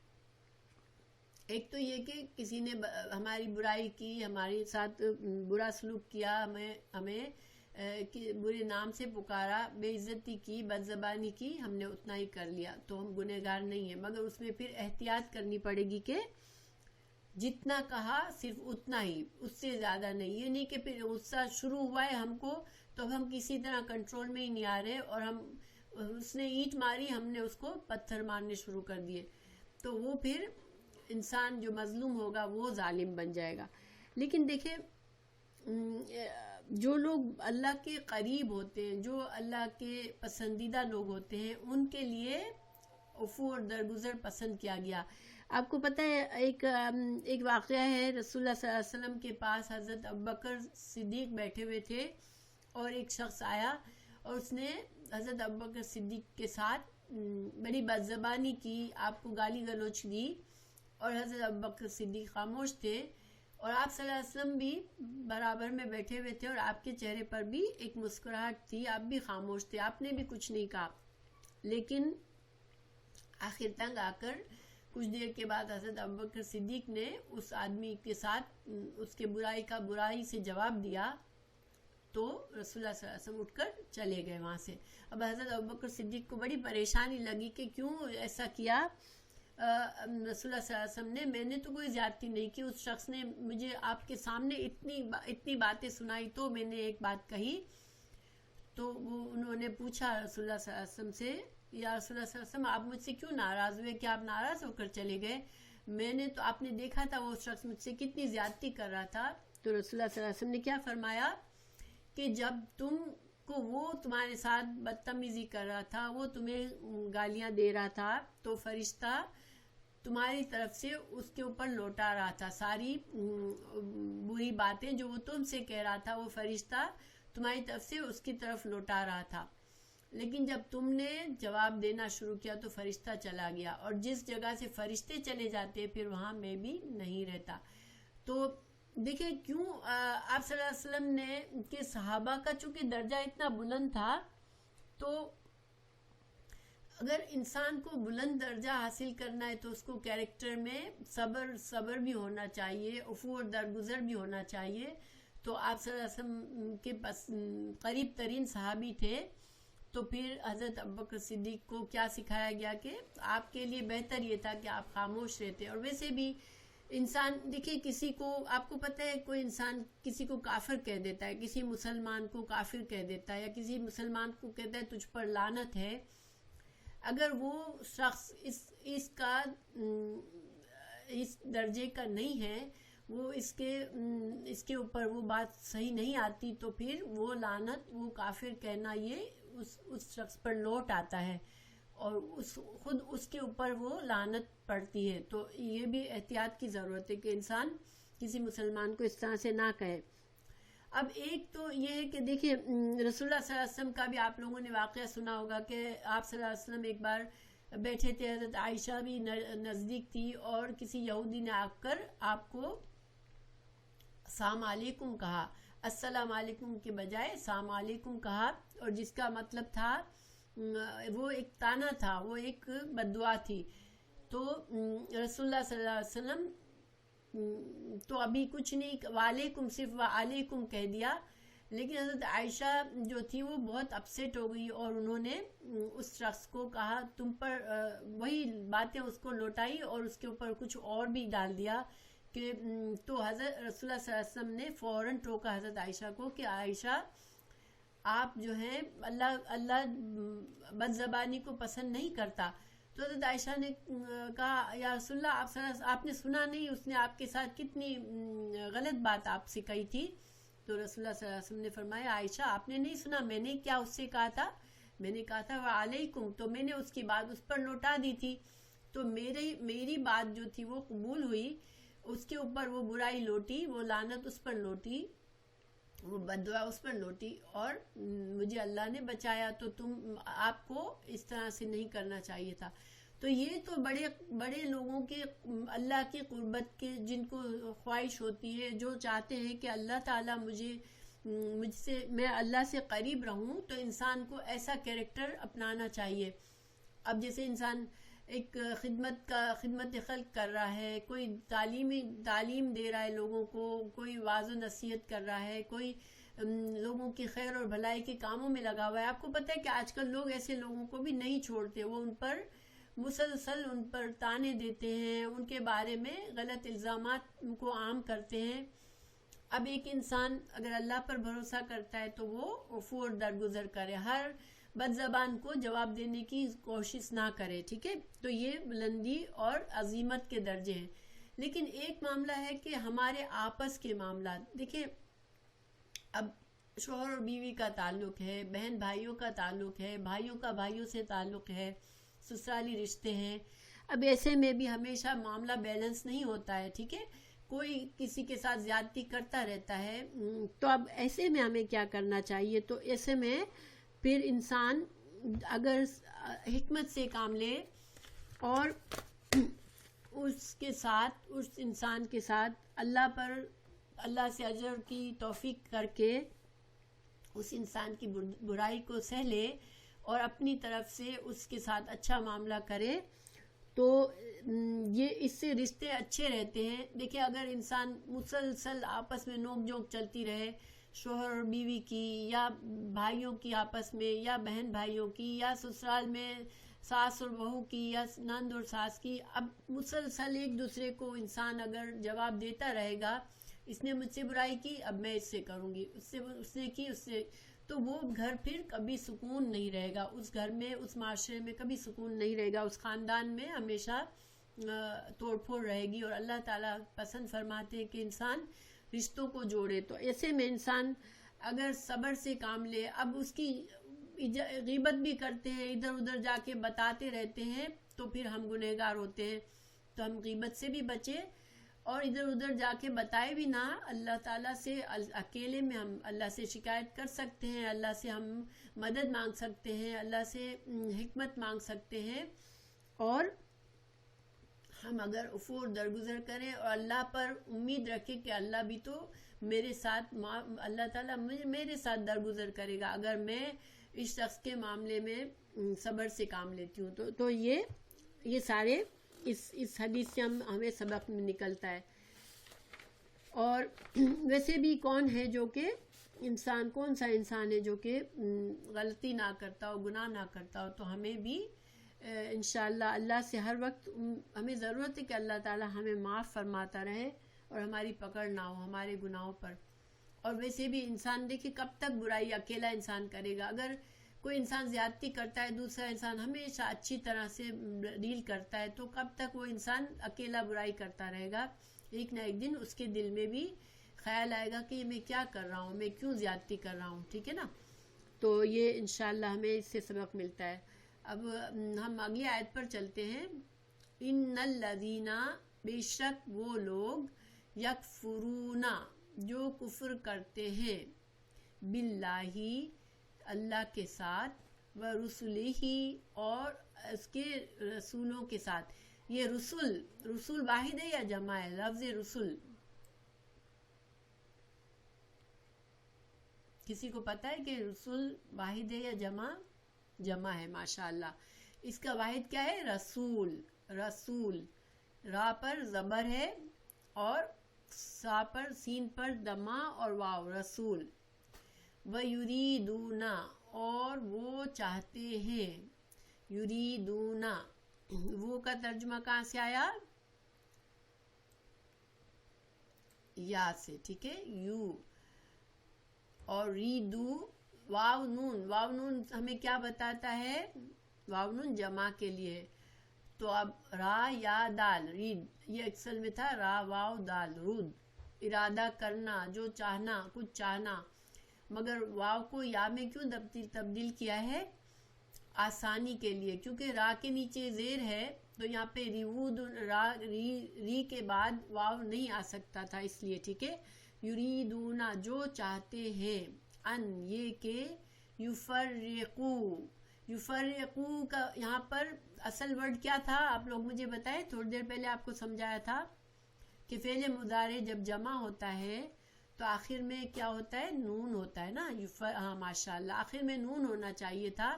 ایک تو یہ کہ کسی نے ہماری برائی کی، ہمارے ساتھ برا سلوک کیا، ہمیں برے نام سے پکارا، بے عزتی کی، بد زبانی کی، ہم نے اتنا ہی کر لیا تو ہم گنہگار نہیں ہیں، مگر اس میں پھر احتیاط کرنی پڑے گی کہ جتنا کہا صرف اتنا ہی، اس سے زیادہ نہیں۔ یہ نہیں کہ پھر غصہ شروع ہوا ہے ہم کو تو اب ہم کسی طرح کنٹرول میں ہی نہیں آ رہے اور اس نے اینٹ ماری، ہم نے اس کو پتھر مارنے شروع کر دیے، تو وہ پھر انسان جو مظلوم ہوگا وہ ظالم بن جائے گا۔ لیکن دیکھیں جو لوگ اللہ کے قریب ہوتے ہیں، جو اللہ کے پسندیدہ لوگ ہوتے ہیں، ان کے لیے عفو اور درگزر پسند کیا گیا۔ آپ کو پتہ ہے ایک واقعہ ہے، رسول اللہ صلی اللہ علیہ وسلم کے پاس حضرت ابوبکر صدیق بیٹھے ہوئے تھے اور ایک شخص آیا اور اس نے حضرت ابوبکر صدیق کے ساتھ بڑی بد زبانی کی، آپ کو گالی گلوچ دی، اور حضرت ابوبکر صدیق خاموش تھے اور آپ صلی اللہ علیہ وسلم بھی برابر میں بیٹھے ہوئے تھے اور آپ کے چہرے پر بھی ایک مسکراہٹ تھی، آپ بھی خاموش تھے، آپ نے بھی کچھ نہیں کہا۔ لیکن آخر تنگ آ کر کچھ دیر کے بعد حضرت ابوبکر صدیق نے اس آدمی کے ساتھ اس کے برائی سے جواب دیا تو رسول اللہ صلی اللہ علیہ وسلم اٹھ کر چلے گئے وہاں سے۔ اب حضرت ابوبکر صدیق کو بڑی پریشانی لگی کہ کیوں ایسا کیا رسول اللہ صلی اللہ علیہ وسلم نے، میں نے تو کوئی زیادتی نہیں کی، اس شخص نے مجھے آپ کے سامنے اتنی باتیں سنائی تو میں نے ایک بات کہی۔ تو انہوں نے پوچھا رسول اللہ صلی اللہ علیہ وسلم سے، یا رسول اللہ صلی اللہ علیہ وسلم آپ مجھ سے کیوں ناراض ہوئے، کیا آپ ناراض ہو کر چلے گئے؟ میں نے تو آپ نے دیکھا تھا وہ شخص مجھ سے کتنی زیادتی کر رہا تھا۔ تو رسول اللہ صلی اللہ علیہ وسلم نے کیا فرمایا کہ جب تم کو وہ تمہارے ساتھ بدتمیزی کر رہا تھا، وہ تمہیں گالیاں دے رہا تھا، تو فرشتہ تمہاری طرف سے اس کے اوپر لوٹا رہا تھا، ساری بری باتیں جو وہ تم سے کہہ رہا تھا وہ فرشتہ تمہاری طرف سے اس کی طرف لوٹا رہا تھا۔ لیکن جب تم نے جواب دینا شروع کیا تو فرشتہ چلا گیا، اور جس جگہ سے فرشتے چلے جاتے پھر وہاں میں بھی نہیں رہتا۔ تو دیکھیں کیوں آپ صلی اللہ علیہ وسلم نے کہ صحابہ کا چونکہ درجہ اتنا بلند تھا، تو اگر انسان کو بلند درجہ حاصل کرنا ہے تو اس کو کیریکٹر میں صبر بھی ہونا چاہیے، عفو اور درگزر بھی ہونا چاہیے۔ تو آپ صلی اللہ علیہ وسلم کے قریب ترین صحابی تھے، تو پھر حضرت ابوبکر صدیق کو کیا سکھایا گیا کہ آپ کے لیے بہتر یہ تھا کہ آپ خاموش رہتے۔ اور ویسے بھی انسان دیکھیں کسی کو، آپ کو پتہ ہے کوئی انسان کسی کو کافر کہہ دیتا ہے، کسی مسلمان کو کافر کہہ دیتا ہے، یا کسی مسلمان کو کہتا ہے تجھ پر لعنت ہے، اگر وہ شخص اس درجے کا نہیں ہے، وہ اس کے اوپر وہ بات صحیح نہیں آتی، تو پھر وہ لعنت، وہ کافر کہنا یہ اس شخص پر لوٹ آتا ہے اور خود اس کے اوپر وہ لعنت پڑتی ہے۔ تو یہ بھی احتیاط کی ضرورت ہے کہ انسان کسی مسلمان کو اس طرح سے نہ کہے۔ اب ایک تو یہ ہے کہ دیکھیں رسول اللہ صلی اللہ علیہ وسلم کا بھی آپ لوگوں نے واقعہ سنا ہوگا کہ آپ صلی اللہ علیہ وسلم ایک بار بیٹھے تھے، حضرت عائشہ بھی نزدیک تھی، اور کسی یہودی نے آ کر آپ کو السلام علیکم کہا، السلام علیکم کے بجائے السلام علیکم کہا، اور جس کا مطلب تھا وہ ایک طعنہ تھا، وہ ایک بد دعا تھی. تو رسول اللہ صلی اللہ علیہ وسلم تو ابھی کچھ نہیں، وعلیکم صرف وعلیکم کہہ دیا، لیکن حضرت عائشہ جو تھی وہ بہت اپسیٹ ہو گئی، اور انہوں نے اس شخص کو کہا تم پر وہی باتیں اس کو لوٹائی، اور اس کے اوپر کچھ اور بھی ڈال دیا کہ تو حضرت رسول اللہ صلی اللہ علیہ وسلم نے فوراً ٹوکا حضرت عائشہ کو کہ عائشہ آپ جو ہیں اللہ بد زبانی کو پسند نہیں کرتا. تو حضرت عائشہ نے کہا یا رسول اللہ آپ نے سنا نہیں اس نے آپ کے ساتھ کتنی غلط بات آپ سے کہی تھی. تو رسول اللہ صلی اللہ علیہ وسلم نے فرمایا عائشہ آپ نے نہیں سنا میں نے کیا اس سے کہا تھا، میں نے کہا تھا وعلیکم، تو میں نے اس کی بات اس پر لوٹا دی تھی، تو میری بات جو تھی وہ قبول ہوئی، اس کے اوپر وہ برائی لوٹی، وہ لعنت اس پر لوٹی، وہ بددعا اس پر لوٹی، اور مجھے اللہ نے بچایا. تو آپ کو اس طرح سے نہیں کرنا چاہیے تھا. تو یہ تو بڑے بڑے لوگوں کے اللہ کی قربت کے جن کو خواہش ہوتی ہے، جو چاہتے ہیں کہ اللہ تعالیٰ مجھ سے میں اللہ سے قریب رہوں، تو انسان کو ایسا کیریکٹر اپنانا چاہیے. اب جیسے انسان ایک خدمت خلق کر رہا ہے، کوئی تعلیم دے رہا ہے لوگوں کو، کوئی واعظ و نصیحت کر رہا ہے، کوئی لوگوں کی خیر اور بھلائی کے کاموں میں لگا ہوا ہے. آپ کو پتہ ہے کہ آج کل لوگ ایسے لوگوں کو بھی نہیں چھوڑتے، وہ ان پر مسلسل ان پر طعنے دیتے ہیں، ان کے بارے میں غلط الزامات ان کو عام کرتے ہیں. اب ایک انسان اگر اللہ پر بھروسہ کرتا ہے تو وہ عفو درگزر کرے، ہر بد زبان کو جواب دینے کی کوشش نہ کرے، ٹھیک ہے. تو یہ بلندی اور عظیمت کے درجے ہیں. لیکن ایک معاملہ ہے کہ ہمارے آپس کے معاملات دیکھیں، اب شوہر اور بیوی کا تعلق ہے، بہن بھائیوں کا تعلق ہے، بھائیوں کا بھائیوں سے تعلق ہے، سسرالی رشتے ہیں. اب ایسے میں بھی ہمیشہ معاملہ بیلنس نہیں ہوتا ہے، ٹھیک ہے، کوئی کسی کے ساتھ زیادتی کرتا رہتا ہے. تو اب ایسے میں ہمیں کیا کرنا چاہیے؟ تو ایسے میں پھر انسان اگر حکمت سے کام لے اور اس انسان کے ساتھ اللہ سے اجر کی توفیق کر کے اس انسان کی برائی کو سہ لے اور اپنی طرف سے اس کے ساتھ اچھا معاملہ کرے، تو یہ اس سے رشتے اچھے رہتے ہیں. دیکھیں اگر انسان مسلسل آپس میں نوک جھوک چلتی رہے، شوہر اور بیوی کی، یا بھائیوں کی آپس میں، یا بہن بھائیوں کی، یا سسرال میں ساس اور بہو کی، یا نند اور ساس کی، اب مسلسل ایک دوسرے کو انسان اگر جواب دیتا رہے گا، اس نے مجھ سے برائی کی اب میں اس سے کروں گی، اس نے کی اس سے، تو وہ گھر پھر کبھی سکون نہیں رہے گا، اس گھر میں اس معاشرے میں کبھی سکون نہیں رہے گا، اس خاندان میں ہمیشہ توڑ پھوڑ رہے گی. اور اللہ تعالیٰ پسند فرماتے ہیں کہ انسان رشتوں کو جوڑے. تو ایسے میں انسان اگر صبر سے کام لے، اب اس کی غیبت بھی کرتے ہیں، ادھر ادھر جا کے بتاتے رہتے ہیں، تو پھر ہم گنہگار ہوتے ہیں. تو ہم غیبت سے بھی بچے اور ادھر ادھر جا کے بتائے بھی نہ. اللہ تعالیٰ سے اکیلے میں ہم اللہ سے شکایت کر سکتے ہیں، اللہ سے ہم مدد مانگ سکتے ہیں، اللہ سے حکمت مانگ سکتے ہیں، اور ہم اگر عفو درگزر کریں اور اللہ پر امید رکھیں کہ اللہ بھی تو میرے ساتھ، اللہ تعالیٰ میرے ساتھ درگزر کرے گا اگر میں اس شخص کے معاملے میں صبر سے کام لیتی ہوں. تو یہ سارے اس حدیث سے ہمیں سبق نکلتا ہے. اور ویسے بھی کون سا انسان ہے جو کہ غلطی نہ کرتا ہو، گناہ نہ کرتا ہو. تو ہمیں بھی انشاءاللہ اللہ سے ہر وقت ہمیں ضرورت ہے کہ اللہ تعالیٰ ہمیں معاف فرماتا رہے اور ہماری پکڑ نہ ہو ہمارے گناہوں پر. اور ویسے بھی انسان دیکھیں کب تک برائی اکیلا انسان کرے گا. اگر کوئی انسان زیادتی کرتا ہے، دوسرا انسان ہمیشہ اچھی طرح سے ڈیل کرتا ہے، تو کب تک وہ انسان اکیلا برائی کرتا رہے گا؟ ایک نہ ایک دن اس کے دل میں بھی خیال آئے گا کہ میں کیا کر رہا ہوں، میں کیوں زیادتی کر رہا ہوں، ٹھیک ہے نا. تو یہ انشاءاللہ ہمیں اس سے سبق ملتا ہے. اب ہم اگلی آیت پر چلتے ہیں. ان الذین، بے شک وہ لوگ، یکفرون، جو کفر کرتے ہیں باللہ اللہ کے ساتھ و رسولہ اور اس کے رسولوں کے ساتھ. یہ رسول واحد ہے یا جمع ہے؟ لفظ رسول کسی کو پتا ہے کہ رسول واحد ہے یا جمع ہے؟ ماشاءاللہ. اس کا واحد کیا ہے؟ رسول. را پر زبر ہے اور سا پر سین پر دمہ اور واو. رسول. وَيُرِيدُونَ اور وہ چاہتے ہیں. یریدون وہ کا ترجمہ کہاں سے آیا؟ یا سے. ٹھیک ہے. یو اور ریدو واو نون ہمیں کیا بتاتا ہے؟ واو نون جمع کے لیے. تو اب را یا دال رید یہ اکثر میں تھا را واو دال رود. ارادہ کرنا جو چاہنا کچھ چاہنا. مگر واو کو یا میں کیوں تبدیل کیا ہے؟ آسانی کے لیے. کیونکہ را کے نیچے زیر ہے تو یہاں پہ ریود ری کے بعد واو نہیں آ سکتا تھا اس لیے. ٹھیک ہے. یریدون جو چاہتے ہیں ان یہ کہ یفرقو کا یہاں پر اصل ورڈ کیا تھا آپ لوگ مجھے بتائیں. تھوڑی دیر پہلے آپ کو سمجھایا تھا کہ فعل مضارع جب جمع ہوتا ہے تو آخر میں کیا ہوتا ہے؟ نون ہوتا ہے نا. ہاں ماشاءاللہ آخر میں نون ہونا چاہیے تھا.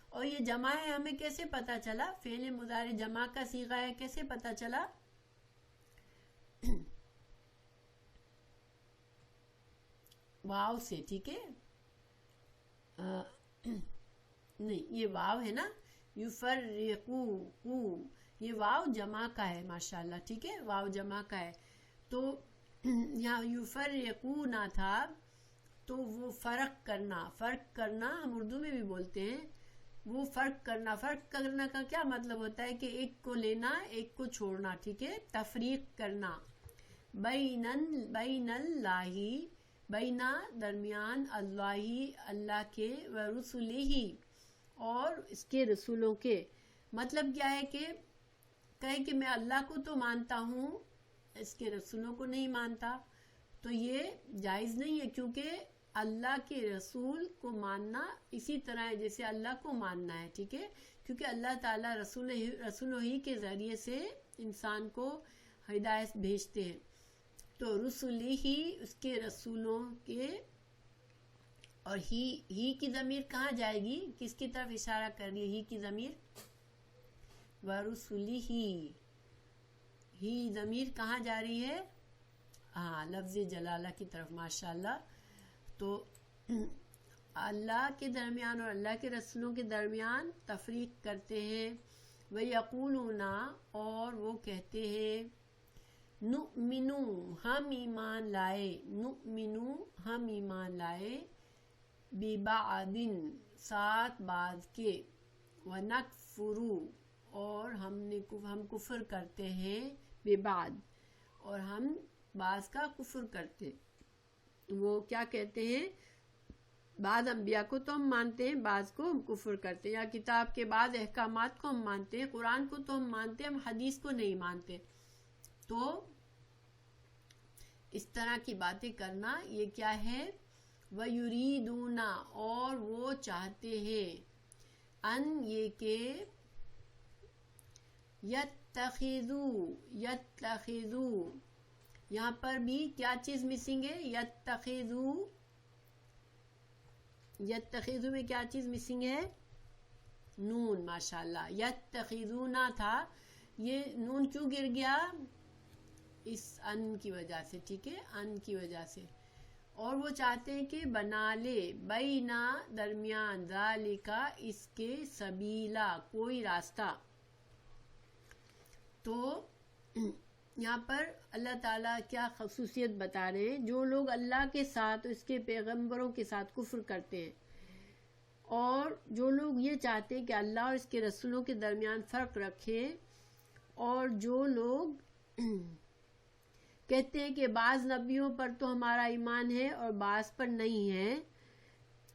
اور یہ جمع ہے ہمیں کیسے پتا چلا؟ فعل مضارع جمع کا صیغہ ہے کیسے پتا چلا؟ واو سے. ٹھیک ہے. نہیں یہ واو ہے نا. یفرقو یہ واو جمع کا ہے ماشاءاللہ. ٹھیک ہے. واو جمع کا ہے. تو یہاں یفرقو نہ تھا تو وہ فرق کرنا ہم اردو میں بھی بولتے ہیں. وہ فرق کرنا کا کیا مطلب ہوتا ہے؟ کہ ایک کو لینا ایک کو چھوڑنا. ٹھیک ہے. تفریق کرنا. بین اللہ بینا درمیان اللہ کے و رسولہ اور اس کے رسولوں کے. مطلب کیا ہے کہ کہے کہ میں اللہ کو تو مانتا ہوں اس کے رسولوں کو نہیں مانتا. تو یہ جائز نہیں ہے کیونکہ اللہ کے رسول کو ماننا اسی طرح ہے جیسے اللہ کو ماننا ہے. ٹھیک ہے. کیونکہ اللہ تعالیٰ رسولوں ہی کے ذریعے سے انسان کو ہدایت بھیجتے ہیں. تو رسولی ہی اس کے رسولوں کے. اور ہی کی ضمیر کہاں جائے گی؟ کس کی طرف اشارہ کر رہی ہے ہی کی ضمیر؟ ورسولی ہی ضمیر کہاں جا رہی ہے؟ ہاں لفظ جلالہ کی طرف. ماشاءاللہ. تو اللہ کے درمیان اور اللہ کے رسولوں کے درمیان تفریق کرتے ہیں. وَيَقُولُونَ اور وہ کہتے ہیں نُؤْمِنُ ہم ایمان لائے بِبَعْضٍ ساتھ بعض کے. وَنَكْفُرُ اور ہم کفر کرتے ہیں بِبَعْض اور ہم بعض کا کفر کرتے. وہ کیا کہتے ہیں؟ بعض انبیاء کو تو ہم مانتے ہیں بعض کو ہم کفر کرتے ہیں. یا کتاب کے بعض احکامات کو ہم مانتے ہیں. قرآن کو تو ہم مانتے ہیں ہم حدیث کو نہیں مانتے. تو اس طرح کی باتیں کرنا یہ کیا ہے؟ وَيُرِيدُونَ اور وہ چاہتے ہیں ان یہ کہ یتخذو یہاں پر بھی کیا چیز مسنگ ہے؟ یتخذو میں کیا چیز مسنگ ہے؟ نون. ماشاءاللہ. یتخذونا تھا یہ نون کیوں گر گیا؟ اس ان کی وجہ سے. ٹھیک ہے. ان کی وجہ سے. اور وہ چاہتے ہیں کہ بنا لے بینا درمیان ذالکا اس کے سبیلا کوئی راستہ. تو یہاں پر اللہ تعالیٰ کیا خصوصیت بتا رہے ہیں؟ جو لوگ اللہ کے ساتھ اس کے پیغمبروں کے ساتھ کفر کرتے ہیں اور جو لوگ یہ چاہتے ہیں کہ اللہ اور اس کے رسولوں کے درمیان فرق رکھیں اور جو لوگ کہتے ہیں کہ بعض نبیوں پر تو ہمارا ایمان ہے اور بعض پر نہیں ہے،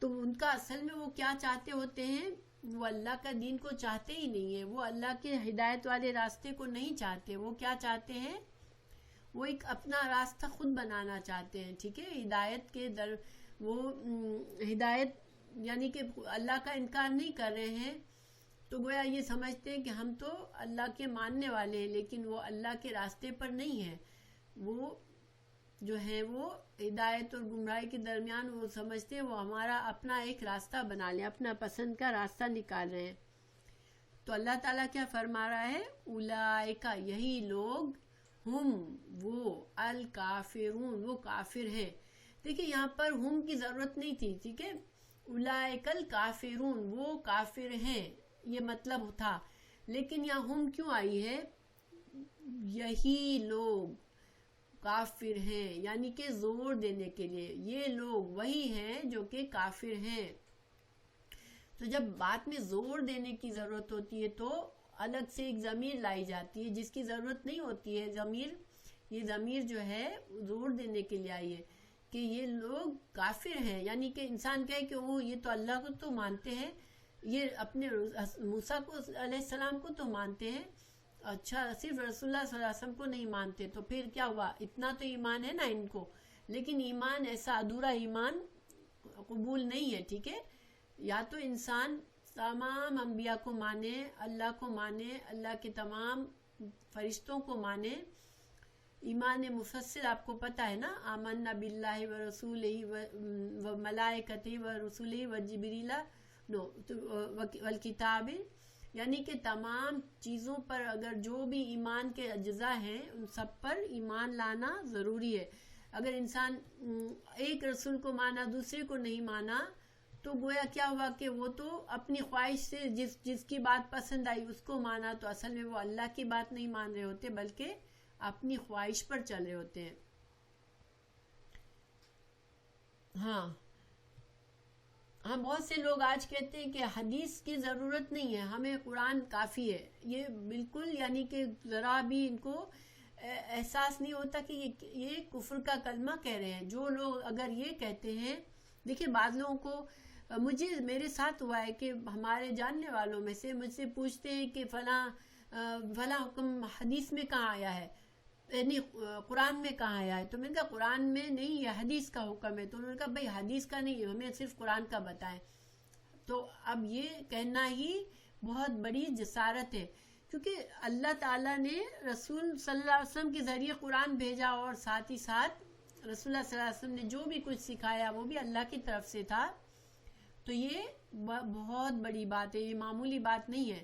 تو ان کا اصل میں وہ کیا چاہتے ہوتے ہیں؟ وہ اللہ کا دین کو چاہتے ہی نہیں ہے. وہ اللہ کے ہدایت والے راستے کو نہیں چاہتے. وہ کیا چاہتے ہیں؟ وہ ایک اپنا راستہ خود بنانا چاہتے ہیں. ٹھیک ہے, ہدایت کے وہ ہدایت یعنی کہ اللہ کا انکار نہیں کر رہے ہیں, تو گویا یہ سمجھتے ہیں کہ ہم تو اللہ کے ماننے والے ہیں, لیکن وہ اللہ کے راستے پر نہیں ہیں. وہ جو ہے وہ ہدایت اور گمراہی کے درمیان وہ سمجھتے ہیں وہ ہمارا اپنا ایک راستہ بنا لیں, اپنا پسند کا راستہ نکال رہے ہیں. تو اللہ تعالیٰ کیا فرما رہا ہے, اولئکا یہی لوگ, ہم وہ, الکافرون وہ کافر ہیں. دیکھیں یہاں پر ہم کی ضرورت نہیں تھی. ٹھیک ہے, اولئک الکافرون وہ کافر ہیں یہ مطلب تھا, لیکن یہاں ہم کیوں آئی ہے, یہی لوگ کافر ہیں, یعنی کہ زور دینے کے لیے یہ لوگ وہی ہیں جو کہ کافر ہیں. تو جب بات میں زور دینے کی ضرورت ہوتی ہے تو الگ سے ایک ضمیر لائی جاتی ہے جس کی ضرورت نہیں ہوتی ہے. یہ ضمیر جو ہے زور دینے کے لیے آئی ہے کہ یہ لوگ کافر ہیں, یعنی کہ انسان کہے کہ وہ یہ تو اللہ کو تو مانتے ہیں, یہ اپنے موسیٰ کو علیہ السلام کو تو مانتے ہیں, اچھا صرف رسول اللہ صلی اللہ علیہ وسلم کو نہیں مانتے, تو پھر کیا ہوا, اتنا تو ایمان ہے نا ان کو, لیکن ایمان ایسا ادھورا ایمان قبول نہیں ہے. ٹھیک ہے, یا تو انسان تمام انبیاء کو مانے, اللہ کو مانے, اللہ کے تمام فرشتوں کو مانے. ایمان مفصل آپ کو پتہ ہے نا, آمنا باللہ و رسولہ و ملائکتہ و رسولہ و جبریل والکتاب, یعنی کہ تمام چیزوں پر اگر جو بھی ایمان کے اجزاء ہیں ان سب پر ایمان لانا ضروری ہے. اگر انسان ایک رسول کو مانا دوسرے کو نہیں مانا تو گویا کیا ہوا کہ وہ تو اپنی خواہش سے جس کی بات پسند آئی اس کو مانا, تو اصل میں وہ اللہ کی بات نہیں مان رہے ہوتے بلکہ اپنی خواہش پر چل رہے ہوتے ہیں. ہاں بہت سے لوگ آج کہتے ہیں کہ حدیث کی ضرورت نہیں ہے, ہمیں قرآن کافی ہے. یہ بالکل یعنی کہ ذرا بھی ان کو احساس نہیں ہوتا کہ یہ کفر کا کلمہ کہہ رہے ہیں. جو لوگ اگر یہ کہتے ہیں, دیکھیں بعض لوگوں کو, میرے ساتھ ہوا ہے کہ ہمارے جاننے والوں میں سے مجھ سے پوچھتے ہیں کہ فلاں حکم حدیث میں کہاں آیا ہے, یعنی قرآن میں کہاں آیا ہے. تو میں نے کہا قرآن میں نہیں, یہ حدیث کا حکم ہے. تو انہوں نے کہا بھائی حدیث کا نہیں, ہمیں صرف قرآن کا بتائیں. تو اب یہ کہنا ہی بہت بڑی جسارت ہے, کیونکہ اللہ تعالیٰ نے رسول صلی اللہ علیہ وسلم کے ذریعے قرآن بھیجا, اور ساتھ ہی ساتھ رسول اللہ صلی اللہ علیہ وسلم نے جو بھی کچھ سکھایا وہ بھی اللہ کی طرف سے تھا. تو یہ بہت بڑی بات ہے, یہ معمولی بات نہیں ہے.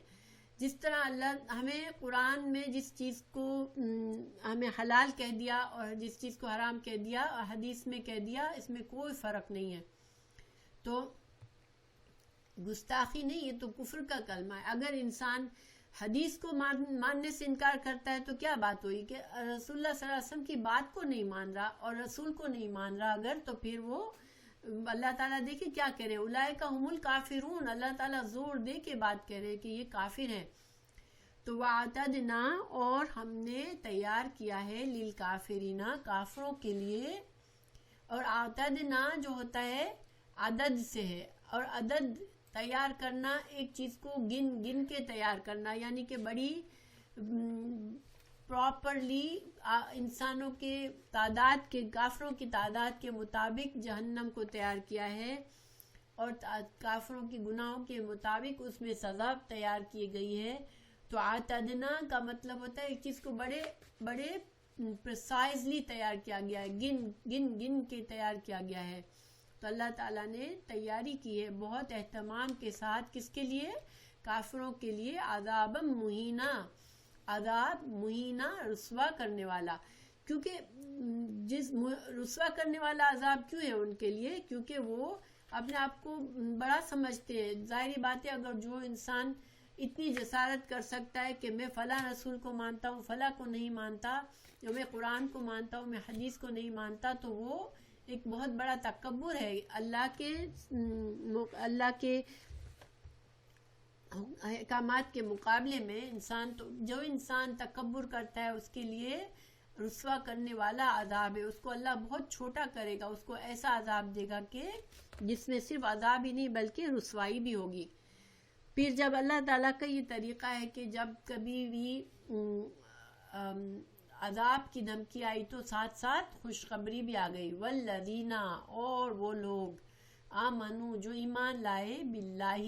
جس طرح اللہ ہمیں قرآن میں جس چیز کو ہمیں حلال کہہ دیا اور جس چیز کو حرام کہہ دیا اور حدیث میں کہہ دیا, اس میں کوئی فرق نہیں ہے. تو گستاخی نہیں, یہ تو کفر کا کلمہ ہے. اگر انسان حدیث کو ماننے سے انکار کرتا ہے تو کیا بات ہوئی کہ رسول اللہ صلی اللہ علیہ وسلم کی بات کو نہیں مان رہا اور رسول کو نہیں مان رہا اگر, تو پھر وہ اللہ تعالیٰ دیکھیں کیا کہہ رہے ہیں, اولئک هم الکافرون. اللہ تعالیٰ زور دے کے بات کہہ رہے ہیں کہ یہ کافر ہیں. تو وَأَعْتَدْنَا, اور ہم نے تیار کیا ہے, لِلْكَافِرِينَ کافروں کے لیے. اور اعتدنا جو ہوتا ہے عدد سے ہے, اور عدد تیار کرنا ایک چیز کو گن کے تیار کرنا, یعنی کہ بڑی پراپرلی انسانوں کے تعداد کے, کافروں کی تعداد کے مطابق جہنم کو تیار کیا ہے, اور کافروں کی گناہوں کے مطابق اس میں سزا تیار کی گئی ہے. تو اعتدنا کا مطلب ہوتا ہے ایک چیز کو بڑے پریسائزلی تیار کیا گیا ہے, گن کے تیار کیا گیا ہے. تو اللہ تعالیٰ نے تیاری کی ہے بہت اہتمام کے ساتھ, کس کے لیے, کافروں کے لیے, عذاب مہینہ, عذاب مہینہ رسوا کرنے والا. کیونکہ رسوا کرنے والا عذاب کیوں ہے ان کے لیے, کیونکہ وہ اپنے آپ کو بڑا سمجھتے ہیں. ظاہری بات ہے, اگر جو انسان اتنی جسارت کر سکتا ہے کہ میں فلاں رسول کو مانتا ہوں, فلاں کو نہیں مانتا, میں قرآن کو مانتا ہوں, میں حدیث کو نہیں مانتا, تو وہ ایک بہت بڑا تکبر ہے. اللہ کے احکامات کے مقابلے میں جو انسان تکبر کرتا ہے اس کے لیے رسوا کرنے والا عذاب ہے. اس کو اللہ بہت چھوٹا کرے گا, اس کو ایسا عذاب دے گا کہ جس میں صرف عذاب ہی نہیں بلکہ رسوائی بھی ہوگی. پھر جب اللہ تعالیٰ کا یہ طریقہ ہے کہ جب کبھی بھی عذاب کی دھمکی آئی تو ساتھ ساتھ خوشخبری بھی آ گئی. والذین، اور وہ لوگ، آمنو، جو ایمان لائے، باللہ،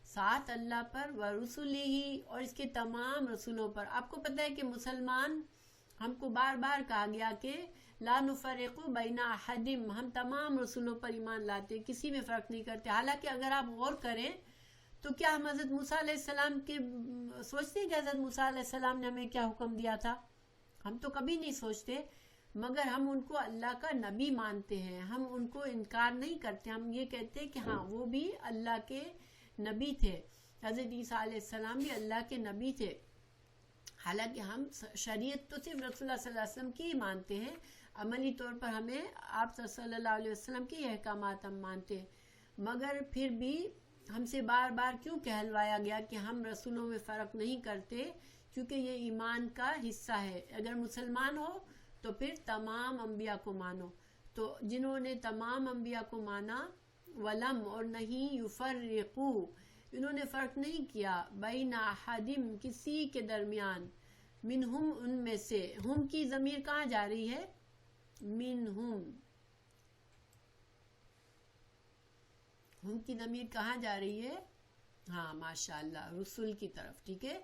ساتھ اللہ پر، ورسلہ، اور اس کے تمام رسولوں پر. آپ کو پتہ ہے کہ مسلمان، ہم کو بار بار کہا گیا کہ لا نفرق بین احد، ہم تمام رسولوں پر ایمان لاتے، کسی میں فرق نہیں کرتے. حالانکہ اگر آپ غور کریں تو کیا ہم حضرت موسیٰ علیہ السلام کے سوچتے ہیں کہ حضرت موسیٰ علیہ السلام نے ہمیں کیا حکم دیا تھا؟ ہم تو کبھی نہیں سوچتے، مگر ہم ان کو اللہ کا نبی مانتے ہیں، ہم ان کو انکار نہیں کرتے. ہم یہ کہتے ہیں کہ ہاں وہ بھی اللہ کے نبی تھے، حضرت عیسیٰ علیہ السلام بھی اللہ کے نبی تھے. حالانکہ ہم شریعت تو صرف رسول اللہ صلی اللہ علیہ وسلم کی ہی مانتے ہیں، عملی طور پر ہمیں آپ صلی اللہ علیہ وسلم کے احکامات ہم مانتے ہیں. مگر پھر بھی ہم سے بار بار کیوں کہلوایا گیا کہ ہم رسولوں میں فرق نہیں کرتے؟ کیونکہ یہ ایمان کا حصہ ہے. اگر مسلمان ہو تو پھر تمام انبیاء کو مانو. تو جنہوں نے تمام انبیاء کو مانا، ولم، اور نہیں، یفرقو، انہوں نے فرق نہیں کیا، بین احدم، کسی کے درمیان، منہم، ان میں سے. ہم کی ضمیر کہاں جا رہی ہے؟ منہم. ہم کی ضمیر کہاں جا رہی ہے؟ ہاں ماشاءاللہ، رسول کی طرف. ٹھیک ہے،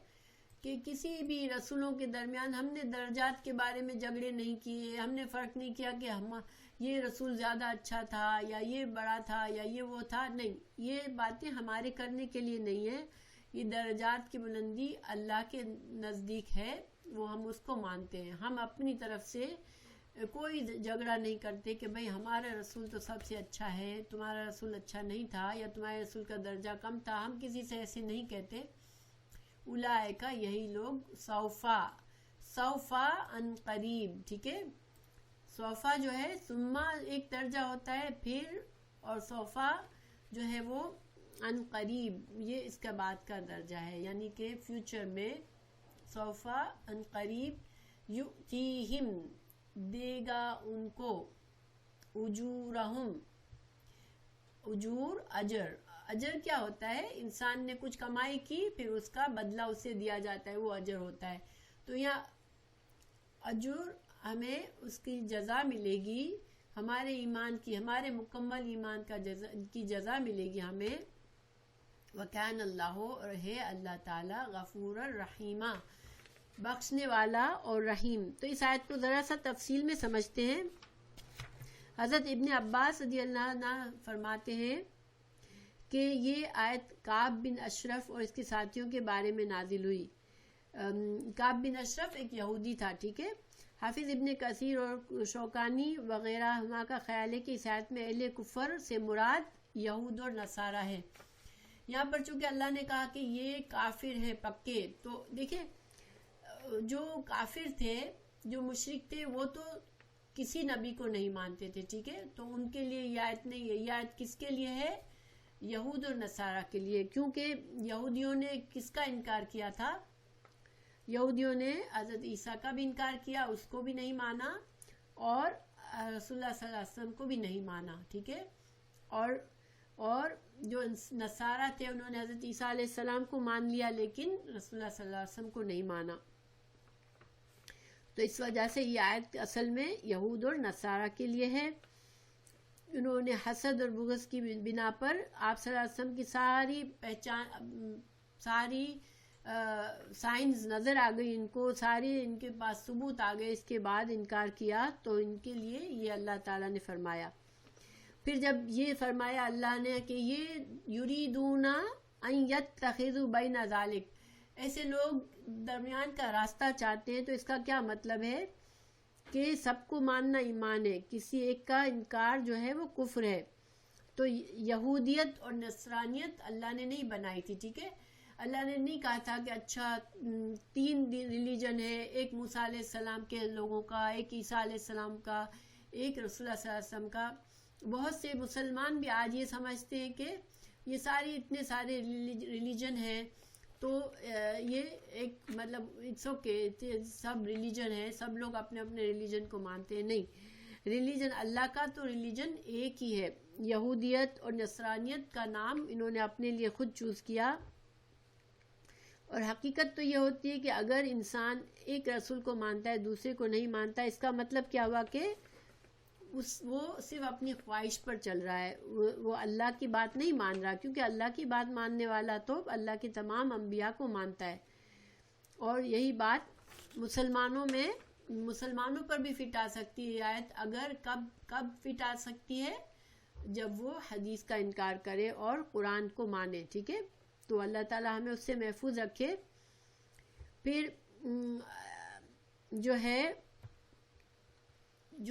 کہ کسی بھی رسولوں کے درمیان ہم نے درجات کے بارے میں جھگڑے نہیں کیے، ہم نے فرق نہیں کیا کہ ہم یہ رسول زیادہ اچھا تھا یا یہ بڑا تھا یا یہ وہ تھا. نہیں، یہ باتیں ہمارے کرنے کے لیے نہیں ہے. یہ درجات کی بلندی اللہ کے نزدیک ہے، وہ ہم اس کو مانتے ہیں. ہم اپنی طرف سے کوئی جھگڑا نہیں کرتے کہ بھئی ہمارا رسول تو سب سے اچھا ہے، تمہارا رسول اچھا نہیں تھا، یا تمہارے رسول کا درجہ کم تھا. ہم کسی سے ایسے نہیں کہتے. اولئک، یہی لوگ، سوفا ان قریب. ٹھیک ہے، سوفا جو ہے ثم ایک درجہ ہوتا ہے پھر، اور سوفا جو ہے وہ ان قریب، یہ اس کا بعد کا درجہ ہے، یعنی کہ فیوچر میں. سوفا ان قریب، یؤتیہم، دے گا ان کو، اجورہم، اجور، اجر. اجر کیا ہوتا ہے؟ انسان نے کچھ کمائی کی، پھر اس کا بدلہ اسے دیا جاتا ہے، وہ اجر ہوتا ہے. تو یہاں اجر، ہمیں اس کی جزا ملے گی، ہمارے ایمان کی، ہمارے مکمل ایمان کی جزا ملے گی ہمیں. وَكَانَ اللَّهُ، اور ہے اللہ تعالیٰ، غفور الرحیم، بخشنے والا اور رحیم. تو اس آیت کو ذرا سا تفصیل میں سمجھتے ہیں. حضرت ابن عباس رضی اللہ عنہ فرماتے ہیں کہ یہ آیت کعب بن اشرف اور اس کے ساتھیوں کے بارے میں نازل ہوئی. کعب بن اشرف ایک یہودی تھا. ٹھیک ہے، حافظ ابن کثیر اور شوکانی وغیرہ ہما کا خیال ہے کہ اس آیت میں اہل کفر سے مراد یہود اور نصارہ ہے. یہاں پر چونکہ اللہ نے کہا کہ یہ کافر ہیں پکے، تو دیکھیں جو کافر تھے، جو مشرک تھے، وہ تو کسی نبی کو نہیں مانتے تھے. ٹھیک ہے، تو ان کے لیے یہ آیت نہیں ہے. یہ آیت کس کے لیے ہے؟ یہود اور نصارہ کے لیے. کیونکہ یہودیوں نے کس کا انکار کیا تھا؟ یہودیوں نے حضرت عیسیٰ کا بھی انکار کیا، اس کو بھی نہیں مانا، اور رسول اللہ صلی اللہ علیہ وسلم کو بھی نہیں مانا. ٹھیک ہے، اور جو نصارہ تھے انہوں نے حضرت عیسیٰ علیہ السلام کو مان لیا، لیکن رسول اللہ صلی اللہ علیہ وسلم کو نہیں مانا. تو اس وجہ سے یہ آیت اصل میں یہود اور نصارہ کے لیے ہے. انہوں نے حسد اور بغض کی بنا پر آپ صلی اللہ علیہ وسلم کی ساری پہچان، ساری سائنز نظر آ گئی ان کو، ساری ان کے پاس ثبوت آ گئے، اس کے بعد انکار کیا، تو ان کے لیے یہ اللہ تعالیٰ نے فرمایا. پھر جب یہ فرمایا اللہ نے کہ یہ یریدون ان یتخذوا بین ذالک، ایسے لوگ درمیان کا راستہ چاہتے ہیں، تو اس کا کیا مطلب ہے؟ کہ سب کو ماننا ایمان ہے، کسی ایک کا انکار جو ہے وہ کفر ہے. تو یہودیت اور نصرانیت اللہ نے نہیں بنائی تھی. ٹھیک ہے، اللہ نے نہیں کہا تھا کہ اچھا 3 ریلیجن ہے، ایک موسیٰ علیہ السلام کے لوگوں کا، ایک عیسیٰ علیہ السلام کا، ایک رسول اللہ صلی اللہ علیہ وسلم کا. بہت سے مسلمان بھی آج یہ سمجھتے ہیں کہ یہ ساری اتنے سارے ریلیجن ہیں، تو یہ ایک مطلب اٹس اوکے، سب ریلیجن ہے، سب لوگ اپنے اپنے ریلیجن کو مانتے ہیں. نہیں، ریلیجن اللہ کا تو ریلیجن ایک ہی ہے. یہودیت اور نصرانیت کا نام انہوں نے اپنے لیے خود چوز کیا، اور حقیقت تو یہ ہوتی ہے کہ اگر انسان ایک رسول کو مانتا ہے دوسرے کو نہیں مانتا، اس کا مطلب کیا ہوا کہ وہ صرف اپنی خواہش پر چل رہا ہے، وہ اللہ کی بات نہیں مان رہا، کیونکہ اللہ کی بات ماننے والا تو اللہ کے تمام انبیاء کو مانتا ہے۔ اور یہی بات مسلمانوں پر بھی فٹ آ سکتی ہے آیت، اگر کب فٹ آ سکتی ہے؟ جب وہ حدیث کا انکار کرے اور قرآن کو مانے، ٹھیک ہے؟ تو اللہ تعالی ہمیں اس سے محفوظ رکھے۔ پھر جو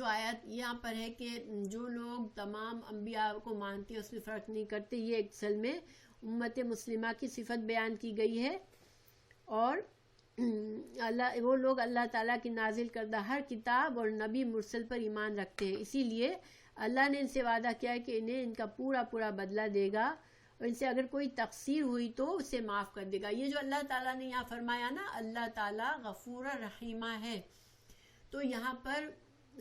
آیت یہاں پر ہے کہ جو لوگ تمام انبیاء کو مانتے ہیں اس میں فرق نہیں کرتے، یہ اصل میں امت مسلمہ کی صفت بیان کی گئی ہے۔ اور وہ لوگ اللہ تعالیٰ کی نازل کردہ ہر کتاب اور نبی مرسل پر ایمان رکھتے ہیں، اسی لیے اللہ نے ان سے وعدہ کیا ہے کہ انہیں ان کا پورا بدلہ دے گا، اور ان سے اگر کوئی تقصیر ہوئی تو اسے معاف کر دے گا۔ یہ جو اللہ تعالیٰ نے یہاں فرمایا نا، اللہ تعالیٰ غفور رحیمہ ہے، تو یہاں پر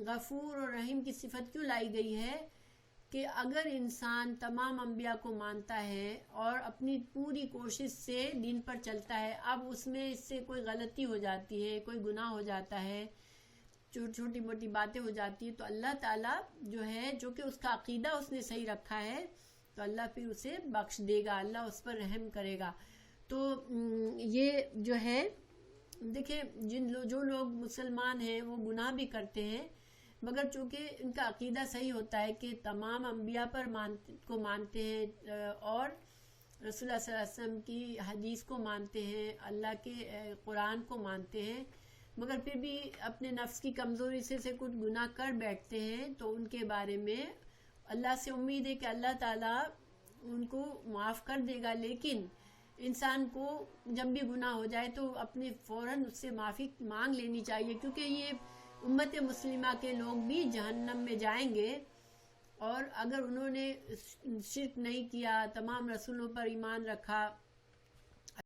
غفور اور رحیم کی صفت کیوں لائی گئی ہے؟ کہ اگر انسان تمام انبیاء کو مانتا ہے اور اپنی پوری کوشش سے دین پر چلتا ہے، اب اس سے کوئی غلطی ہو جاتی ہے، کوئی گناہ ہو جاتا ہے، چھوٹی موٹی باتیں ہو جاتی ہیں، تو اللہ تعالیٰ جو کہ اس کا عقیدہ اس نے صحیح رکھا ہے، تو اللہ پھر اسے بخش دے گا، اللہ اس پر رحم کرے گا۔ تو یہ دیکھیں جو لوگ مسلمان ہیں وہ گناہ بھی کرتے ہیں، مگر چونکہ ان کا عقیدہ صحیح ہوتا ہے کہ تمام انبیاء کو مانتے ہیں اور رسول اللہ صلی اللہ علیہ وسلم کی حدیث کو مانتے ہیں، اللہ کے قرآن کو مانتے ہیں، مگر پھر بھی اپنے نفس کی کمزوری سے کچھ گناہ کر بیٹھتے ہیں، تو ان کے بارے میں اللہ سے امید ہے کہ اللہ تعالیٰ ان کو معاف کر دے گا۔ لیکن انسان کو جب بھی گناہ ہو جائے تو اپنے فوراً اس سے معافی مانگ لینی چاہیے، کیونکہ یہ امت مسلمہ کے لوگ بھی جہنم میں جائیں گے، اور اگر انہوں نے شرک نہیں کیا، تمام رسولوں پر ایمان رکھا،